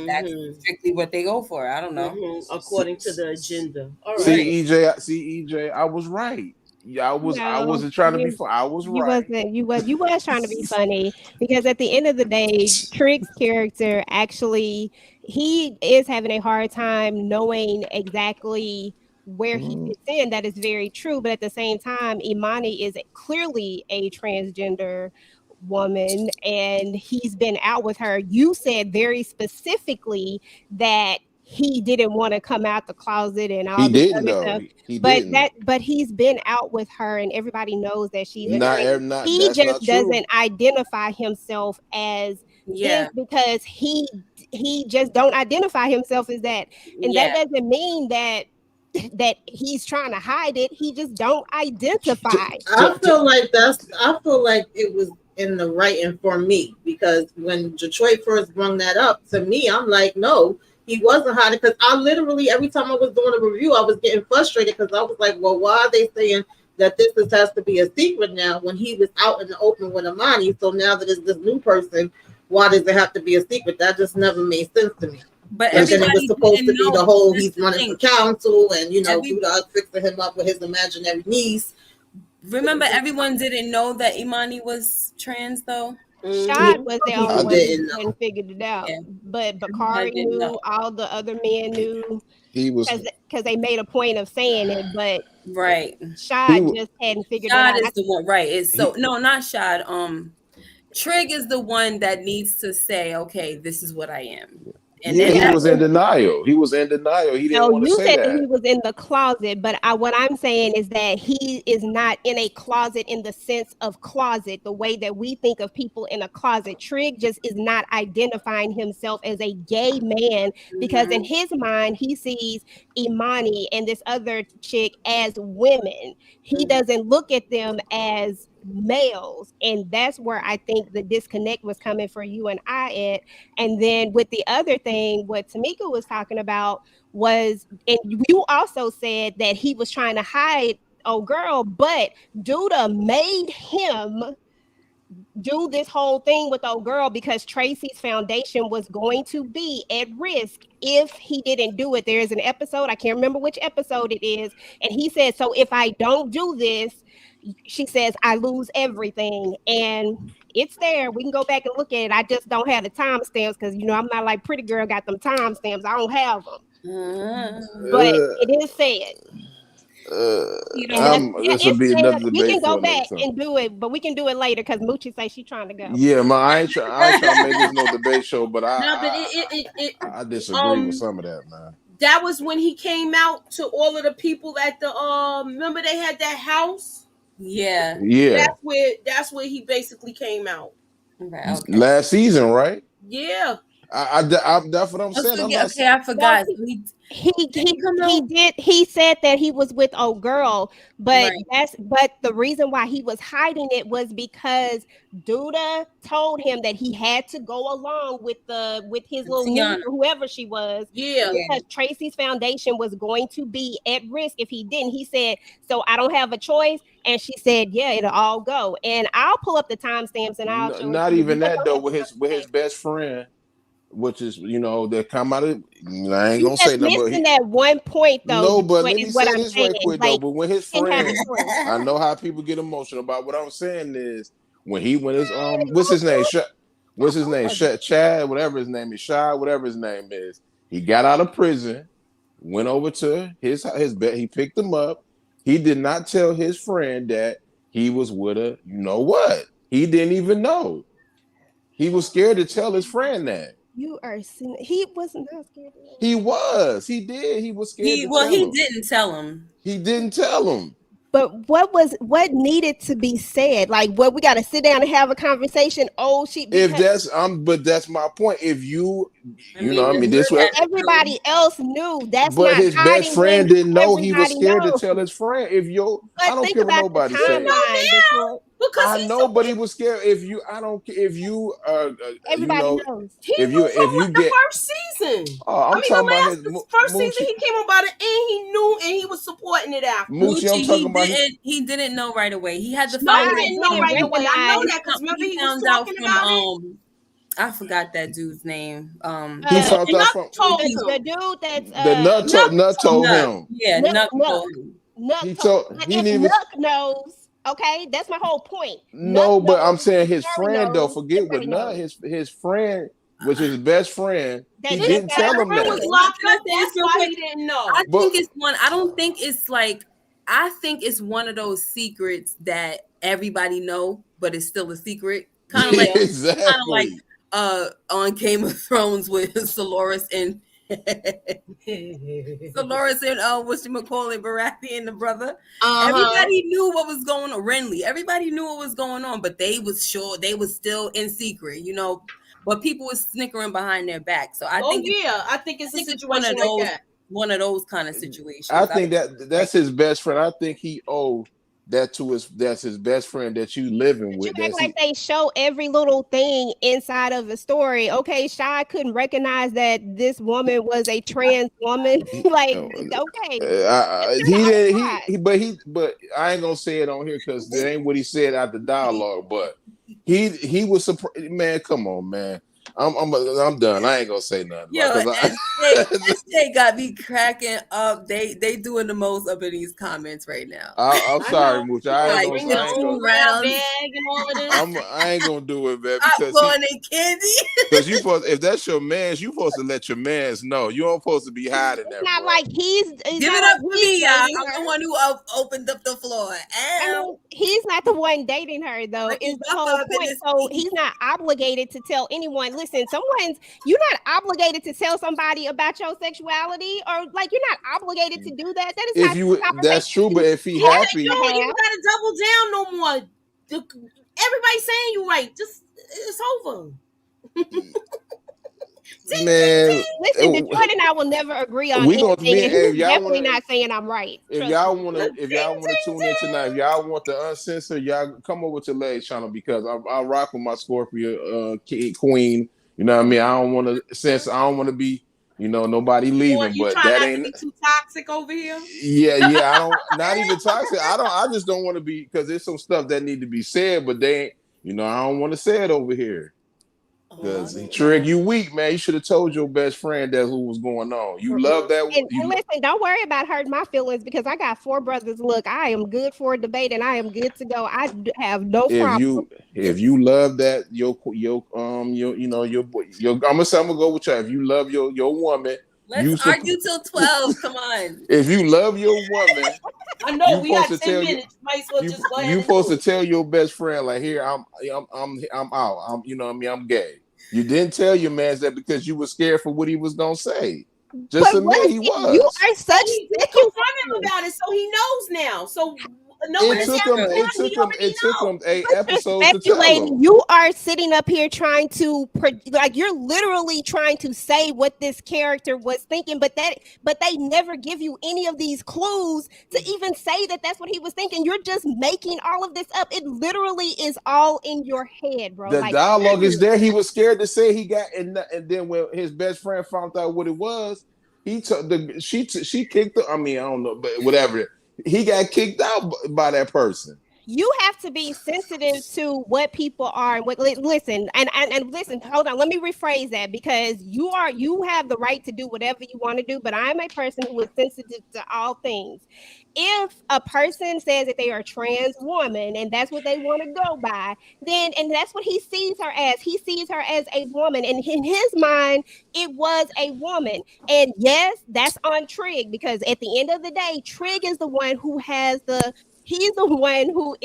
that's strictly what they go for. I don't know. According to the agenda. All right. See EJ, I was right. Yeah, I wasn't trying to be funny. I was right. You was trying to be funny, because at the end of the day, Trig's character actually, he is having a hard time knowing exactly where he fits in. That is very true. But at the same time, Imani is clearly a transgender woman, and he's been out with her. You said very specifically that he didn't want to come out the closet and all this other stuff. But he's been out with her, and everybody knows that she's he just doesn't identify himself as this, because he just don't identify himself as that. And that doesn't mean that he's trying to hide it. He just don't identify. I feel like it was in the writing for me, because when Detroit first brought that up to me, I'm like, no, he wasn't hiding, because I literally, every time I was doing a review, I was getting frustrated because I was like, well, why are they saying that this has to be a secret now when he was out in the open with Imani? So now that it's this new person, why does it have to be a secret? That just never made sense to me. But and then it was supposed to be the whole he's running for council, and do the fixing him up with his imaginary niece. Remember, everyone didn't know that Imani was trans, though. Shad was the only one who hadn't figured it out. Yeah. But Bakari knew, all the other men knew. He was, because they made a point of saying it, but Shad just hadn't figured it out. Shad is the one, right? It's not Shad. Trig is the one that needs to say, okay, this is what I am. And Yeah, then he that's was in denial. He was in denial. He didn't No, want to you say said that that. he was in the closet, but what I'm saying is that he is not in a closet in the sense of closet, the way that we think of people in a closet. Trig just is not identifying himself as a gay man because in his mind, he sees Imani and this other chick as women. He doesn't look at them as males. And that's where I think the disconnect was coming for you and I at. And then with the other thing, what Tamika was talking about was, and you also said that he was trying to hide oh girl, but Duda made him do this whole thing with old girl because Tracy's foundation was going to be at risk if he didn't do it. There's an episode, I can't remember which episode it is, and he said, so if I don't do this, she says, I lose everything. And it's there. We can go back and look at it. I just don't have the timestamps because, you know, I'm not like Pretty Girl got them timestamps. I don't have them. But it is said. This will be another We debate can go for another back time. and do it, but we can do it later because Moochie says she's trying to go. Yeah, I ain't trying to make this no debate show, but I disagree with some of that, man. That was when he came out to all of the people at the remember they had that house? Yeah. That's where he basically came out. Okay. Last season, right? Yeah. That's what I'm saying. I forgot. He did. He said that he was with old girl, but but the reason why he was hiding it was because Duda told him that he had to go along with his little niece or whoever she was. Yeah. Because Tracy's foundation was going to be at risk if he didn't. He said, so I don't have a choice. And she said, yeah, it'll all go. And I'll pull up the timestamps and I'll show not it even that though, with his best friend, which is, you know, that come out of, I ain't gonna say that, but missing that one point though. No, but let me say this right quick though. But when his friend, I know how people get emotional about. What I'm saying is when his what's his name? Chad, whatever his name is, Shy, whatever his name is. He got out of prison, went over to his bed. He picked him up. He did not tell his friend that he was with her. You know what? He didn't even know. He was scared to tell his friend that. You are seeing he was not scared. He was. He did. He was scared. He didn't tell him. He didn't tell him. But what needed to be said? Like, what we got to sit down and have a conversation. Oh, but that's my point. If this way everybody else knew. That's but not his best friend didn't know. He was scared knows. to tell his friend. I don't care what nobody says. I know, but he was scared. Everybody knows. He knew the first season. I'm talking about his first season. He came about it, and he knew, and he was supporting it after. He didn't know right away. He had to find. He didn't know right away. I know that because remember he was talking about it. I forgot that dude's name. He found out from the dude that's the Nut told him. Yeah, Nut told him. Nuck knows. Okay, that's my whole point. No, but I'm saying his friend though. Forget what Nut. His friend, which is his best friend. He didn't tell him that. Was locked up. That's why he didn't know. I think it's one. I don't think it's like. I think it's one of those secrets that everybody know, but it's still a secret. Kind of like exactly. Kind of like on Game of Thrones with Solaris and whatchamacallit, Baratheon and the brother. Everybody knew what was going on. Renly, everybody knew what was going on, but they was sure they was still in secret, you know. But people was snickering behind their back. So I think it's a situation like that. One of those kind of situations. I think that's his best friend. I think he owed that to that's his best friend that you living with. You act like they show every little thing inside of the story. Okay, Shy couldn't recognize that this woman was a trans woman. Like, okay, but I ain't gonna say it on here because that ain't what he said out the dialogue. But he was surprised. Man, come on, man. I'm done. I ain't gonna say nothing. Yo, they got me cracking up. They doing the most up in these comments right now. I'm sorry, Mooch. I ain't gonna do it, man. Because you supposed, if that's your man, you supposed to let your mans know. You don't supposed to be hiding that. Not like he's give it up to me, y'all. I'm the one who opened up the floor. He's not the one dating her though. Is the whole point. So he's not obligated to tell anyone. Listen, listen, you're not obligated to tell somebody about your sexuality, or like you're not obligated to do that. That is If not you, the conversation that's true. But if he Yeah, happy, you ain't gotta double down no more. Everybody's saying you right. Just it's over. man, Listen, Detroit and I will never agree on we gonna anything, be. and If he's y'all definitely want not saying I'm right. if Trust y'all me. want to, if y'all want to tune in tonight, if y'all want the uncensored, y'all come over to Leg Channel because I rock with my Scorpio queen. You know what I mean? I don't want to censor. I don't want to be. Nobody leaving, You but try that not to ain't. be too toxic over here. Yeah. I don't. Not even toxic. I just don't want to be because there's some stuff that need to be said, but they ain't. I don't want to say it over here. Because Trig, you weak, man. You should have told your best friend that who was going on. You love that. And listen, don't worry about hurting my feelings because I got 4 brothers. Look, I am good for a debate and I am good to go. I have no problem. If you love that your I'm gonna go with you. If you love your woman, let's argue till 12. Come on. If you love your woman, I know we got 10 minutes. Might as well just go ahead. You supposed to tell your best friend like, here I'm out. I'm gay. You didn't tell your man that because you were scared for what he was gonna say. Just admit he was. You are such. He confront him about it, so he knows now. So it took him 8 episodes to tell him. You are sitting up here trying to you're literally trying to say what this character was thinking, but they never give you any of these clues to even say that that's what he was thinking. You're just making all of this up. It literally is all in your head, bro. The dialogue is there. He was scared to say he got, and then when his best friend found out what it was, she kicked her. I mean, I don't know, but whatever. He got kicked out by that person. You have to be sensitive to what people are. Listen, and listen. Hold on. Let me rephrase that because you have the right to do whatever you want to do. But I'm a person who is sensitive to all things. If a person says that they are a trans woman and that's what they want to go by, and that's what he sees her as. He sees her as a woman, and in his mind, it was a woman. And yes, that's on Trig because at the end of the day, Trig is the one who has he's the one who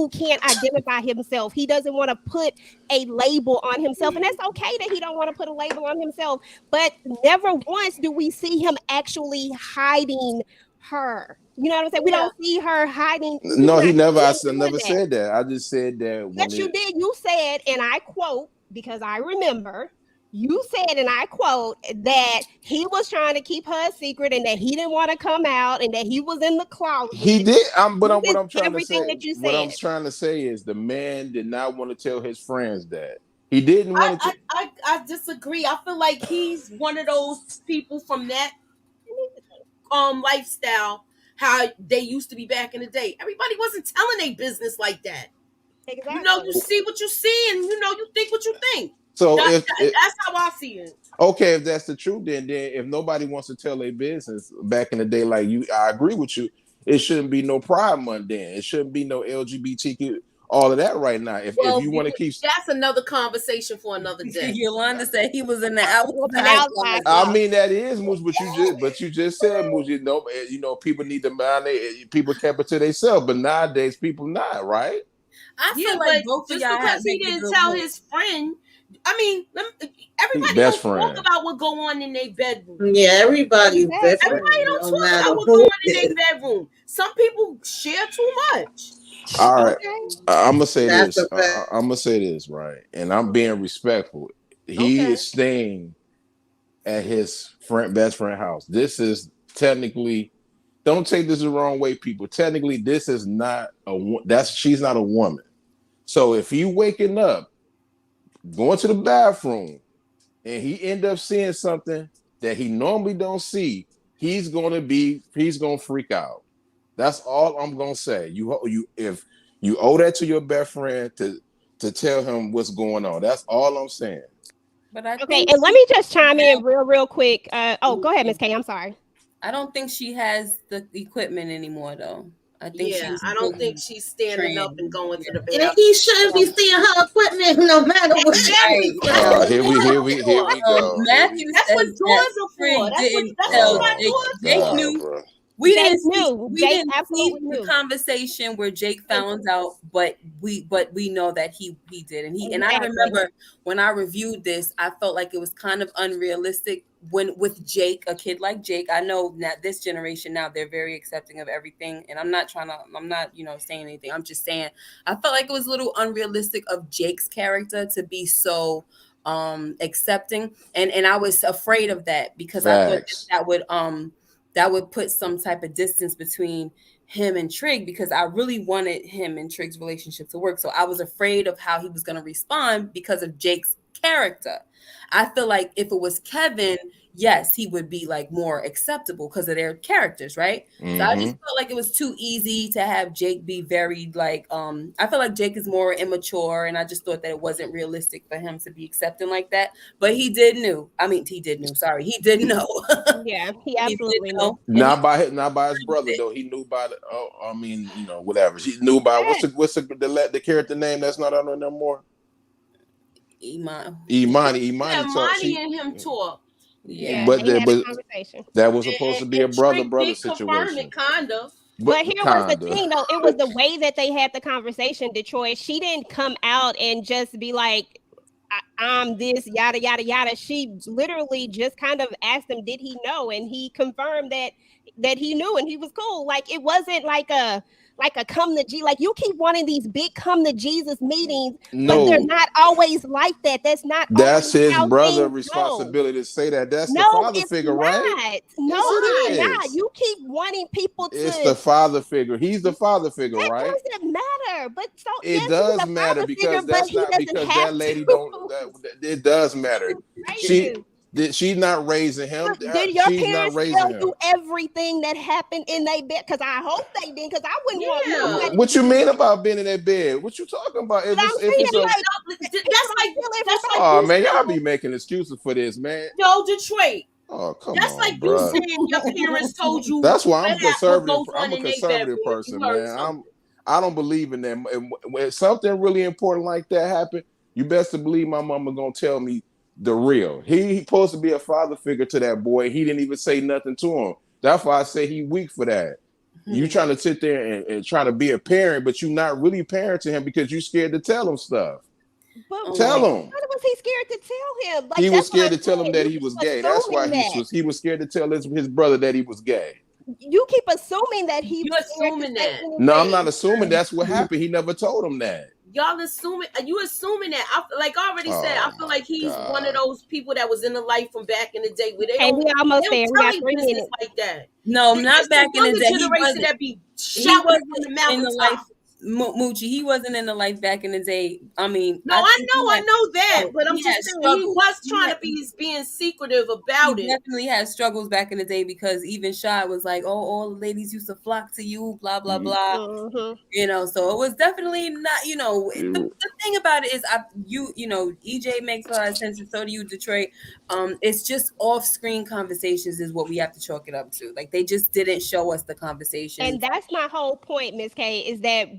can't identify himself. He doesn't want to put a label on himself. And that's okay that he don't want to put a label on himself. But never once do we see him actually hiding her. You know what I'm saying? We don't see her hiding. No, he never. I never said that. I just said that. Yes, you did. You said, and I quote, because I remember, you said, and I quote, that he was trying to keep her a secret and that he didn't want to come out and that he was in the closet. He did. What I'm trying to say. What I'm trying to say is the man did not want to tell his friends that. He didn't want to. I disagree. I feel like he's one of those people from that lifestyle, how they used to be back in the day. Everybody wasn't telling their business like that. Exactly. You see what you see, and you think what you think. So that's how I see it. Okay, if that's the truth, then if nobody wants to tell their business back in the day, like you, I agree with you. It shouldn't be no Pride Month then. It shouldn't be no LGBTQ. All of that right now. If you want to keep, that's another conversation for another day. Yolanda said he was in the outside. I mean that is Moose, but you just said Moose. People need to mind. People kept it to themselves, but nowadays people not right. I feel like both just of y'all because he didn't tell his friend. I mean, everybody don't talk about what go on in their bedroom. Yeah, everybody's different. Everybody don't talk about what go on in their bedroom. Some people share too much. All right, I'm gonna say this. I'm gonna say this, right? And I'm being respectful. He is staying at his best friend house. This is technically. Don't take this the wrong way, people. Technically, this is not she's not a woman. So if he waking up, going to the bathroom, and he end up seeing something that he normally don't see, he's gonna freak out. That's all I'm gonna say. If you owe that to your best friend to tell him what's going on. That's all I'm saying. But and let me just chime in real quick. Go ahead, Ms. K. I'm sorry. I don't think she has the equipment anymore, though. I don't think she's standing up and going to the bathroom. And he shouldn't be seeing her equipment no matter what. Here we go. Matthew, that's what doors are for. Jake knew. We Jake didn't see, knew. we Jake didn't see absolutely the knew. conversation where Jake found out, but we know that he did. And I Exactly. remember when I reviewed this, I felt like it was kind of unrealistic when with Jake, a kid like Jake. I know that this generation now, they're very accepting of everything, and I'm not saying anything. I'm just saying I felt like it was a little unrealistic of Jake's character to be so accepting, and I was afraid of that because I thought Facts. that would put some type of distance between him and Trig, because I really wanted him and Trig's relationship to work. So I was afraid of how he was going to respond because of Jake's character. I feel like if it was Kevin, yes, he would be like more acceptable because of their characters, right? So I just felt like it was too easy to have Jake be very like I feel like Jake is more immature, and I just thought that it wasn't realistic for him to be accepting like that. But he did know. He did know. Sorry, he did know. Yeah, he He absolutely did knew. know. Not by his brother though. He knew by the. Whatever. He knew by what's the character name that's not on there no more. Imani. Imani Imani and him talk. Yeah, but they had a but conversation. that was supposed to be a And Trick brother did confirm situation. it, kind of. But here was the thing, though. It was the way that they had the conversation, Detroit. She didn't come out and just be like, I'm this, yada, yada, yada. She literally just kind of asked him, did he know? And he confirmed that he knew and he was cool. Like, it wasn't like a come to Jesus. Like, you keep wanting these big come to Jesus meetings, but they're not always like that. That's not That's always his how brother things responsibility go. to say that. That's No, the father it's figure, not. right? No, Yes, it's it not. is. You keep wanting people to. It's the father figure. He's the father figure, That right? doesn't matter. But so It yes, does he's a matter father figure, because but that's he not doesn't because have that lady to. don't. It does matter. Gracious. She's not raising him. Did your She's not parents raising tell him. you everything that happened in their bed? Because I hope they did. Because I wouldn't want nobody. What you mean about being in that bed? What you talking about? But I'm saying that's like Oh you man, saying, y'all be making excuses for this, man. no, Detroit. Oh come That's on, like you bro. saying your parents told you That's why I'm what conservative. goes I'm on a in their conservative bedroom if you person, heard man. something. I don't believe in that. And when something really important like that happen, you best to believe my mama gonna tell me the real. He supposed to be a father figure to that boy. He didn't even say nothing to him. That's why I say he weak for that. You trying to sit there and try to be a parent, but you not really parenting him because you scared to tell him stuff. But Tell him. what was he scared to tell him? Like, He was that's what scared I'm to tell him saying. that You he was keep gay. That's why assuming that. he was scared to tell his brother that he was gay. You keep assuming that he You're was scared to assuming say that. No, I'm anything. not assuming that's what happened. He never told him that. Y'all assuming you assuming that. Like I already said, I feel like he's one of those people that was in the life from back in the day where they Hey, we almost don't there. We tell got you 3 business minutes. like that. No, not It's back in the younger day. generation that be He shouting wasn't from the in the mountaintop. life. Moochie, he wasn't in the life back in the day. I mean, No, I know that, but I'm he just had saying he struggles. was trying to be being secretive about He it. definitely had struggles back in the day because even Shy was like, "Oh, all the ladies used to flock to you," blah blah blah. So it was definitely not. The thing about it is, EJ makes a lot of sense, and so do you, Detroit. It's just off-screen conversations is what we have to chalk it up to. Like they just didn't show us the conversations. And that's my whole point, Miss K, is that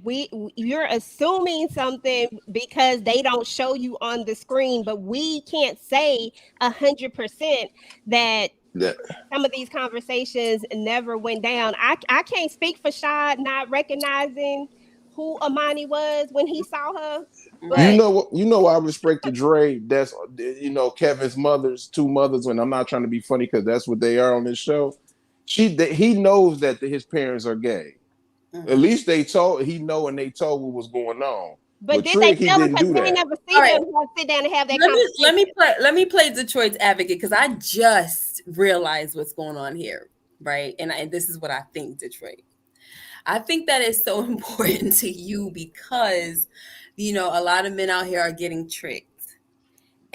you're assuming something because they don't show you on the screen, but we can't say 100% that some of these conversations never went down. I can't speak for Shad not recognizing who Amani was when he saw her. But You know I respect the Dre. That's Kevin's two mothers, and I'm not trying to be funny because that's what they are on this show. He knows that his parents are gay. At least they told and they told what was going on. But did Trig, they tell him? didn't do Because we that. never see them sit down and have that conversation. Let me play Detroit's advocate because I just realized what's going on here, right? And this is what I think, Detroit. I think that is so important to you because, a lot of men out here are getting tricked.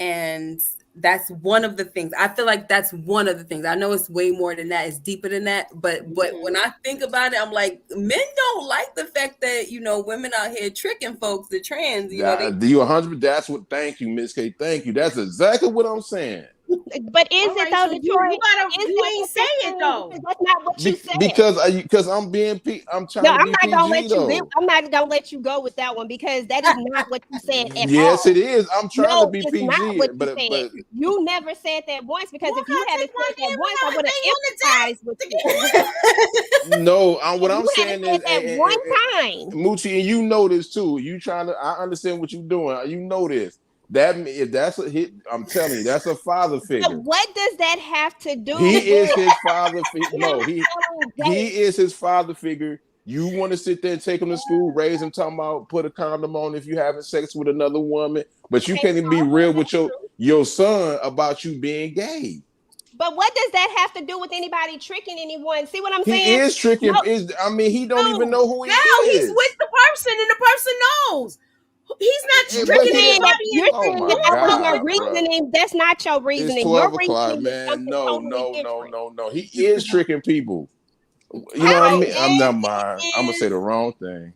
And that's one of the things. I feel like that's one of the things. I know it's way more than that. It's deeper than that. But when I think about it, I'm like, men don't like the fact that, women out here tricking folks, the trans, you 100. Thank you, Miss K. Thank you. That's exactly what I'm saying. But is All it right, though, so Detroit? Is you that ain't what say you're it saying? though. Because that's not what you said. Because I'm being I'm No, trying to I'm be not gonna PG let you. though. I'm not gonna let you go with that one because that is not what you said at Yes, all. it is. I'm trying to No, be it's not PG, what you said. You never said that once because if you had Take said one that in, once, we I got would a have thing on empathized with the you. no. If What I'm you had saying said is, that one time, Moochie, and you know this too. You trying to? I understand what you're doing. You know this. That if that's a hit, I'm telling you, that's a father but figure. what does that have to do He is with his father. him No, feeling he gay? is his father figure. You want to sit there and take him to school, raise him, talking about put a condom on if you having sex with another woman, but you Okay, can't even be all real of with that's true. your son about you being gay. But what does that have to do with anybody tricking anyone? See what I'm He saying? is tricking. No, He don't even No, know who he now he's with is. the person and the person knows. He's not But you're tricking he saying didn't. that anybody you're and Oh saying my that that doing was something your God, with them. bro. reasoning. That's not your It's reasoning. Your 12 o'clock, reasoning is man. something No, totally no, no, different. no, no. He is tricking people. You All know what I right, mean? I'm not and mind. I'm gonna it say the is wrong thing.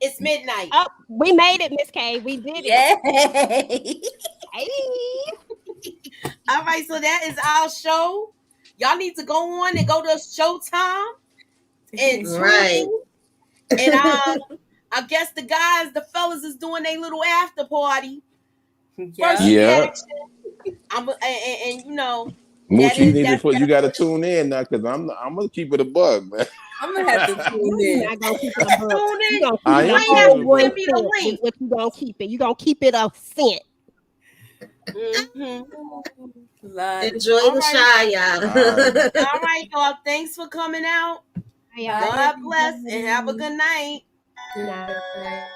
it's midnight. Oh, we made it, Miss K. We did it. Yay! Hey. All right, so that is our show. Y'all need to go on and go to Showtime and tune Right. in. And I guess the guys, the fellas, is doing their little after party. First Yeah. Yeah. reaction. And you know Moochie, you need to that's put. You got to tune in now because I'm gonna keep it a bug, man. I'm gonna have to tune You're in. not gonna keep it a book. tune You're in. gonna keep I it You a am ain't keeping have it whole a to one send bug. me cent. the Is link. what you gonna keep it. You're gonna keep it a cent. Mm-hmm. Live. Enjoy All the right. shy, All right. y'all. All right, y'all. Thanks for coming out. Bye, Bye, God bless and have a everybody. good night. y'all. Nah. Good night.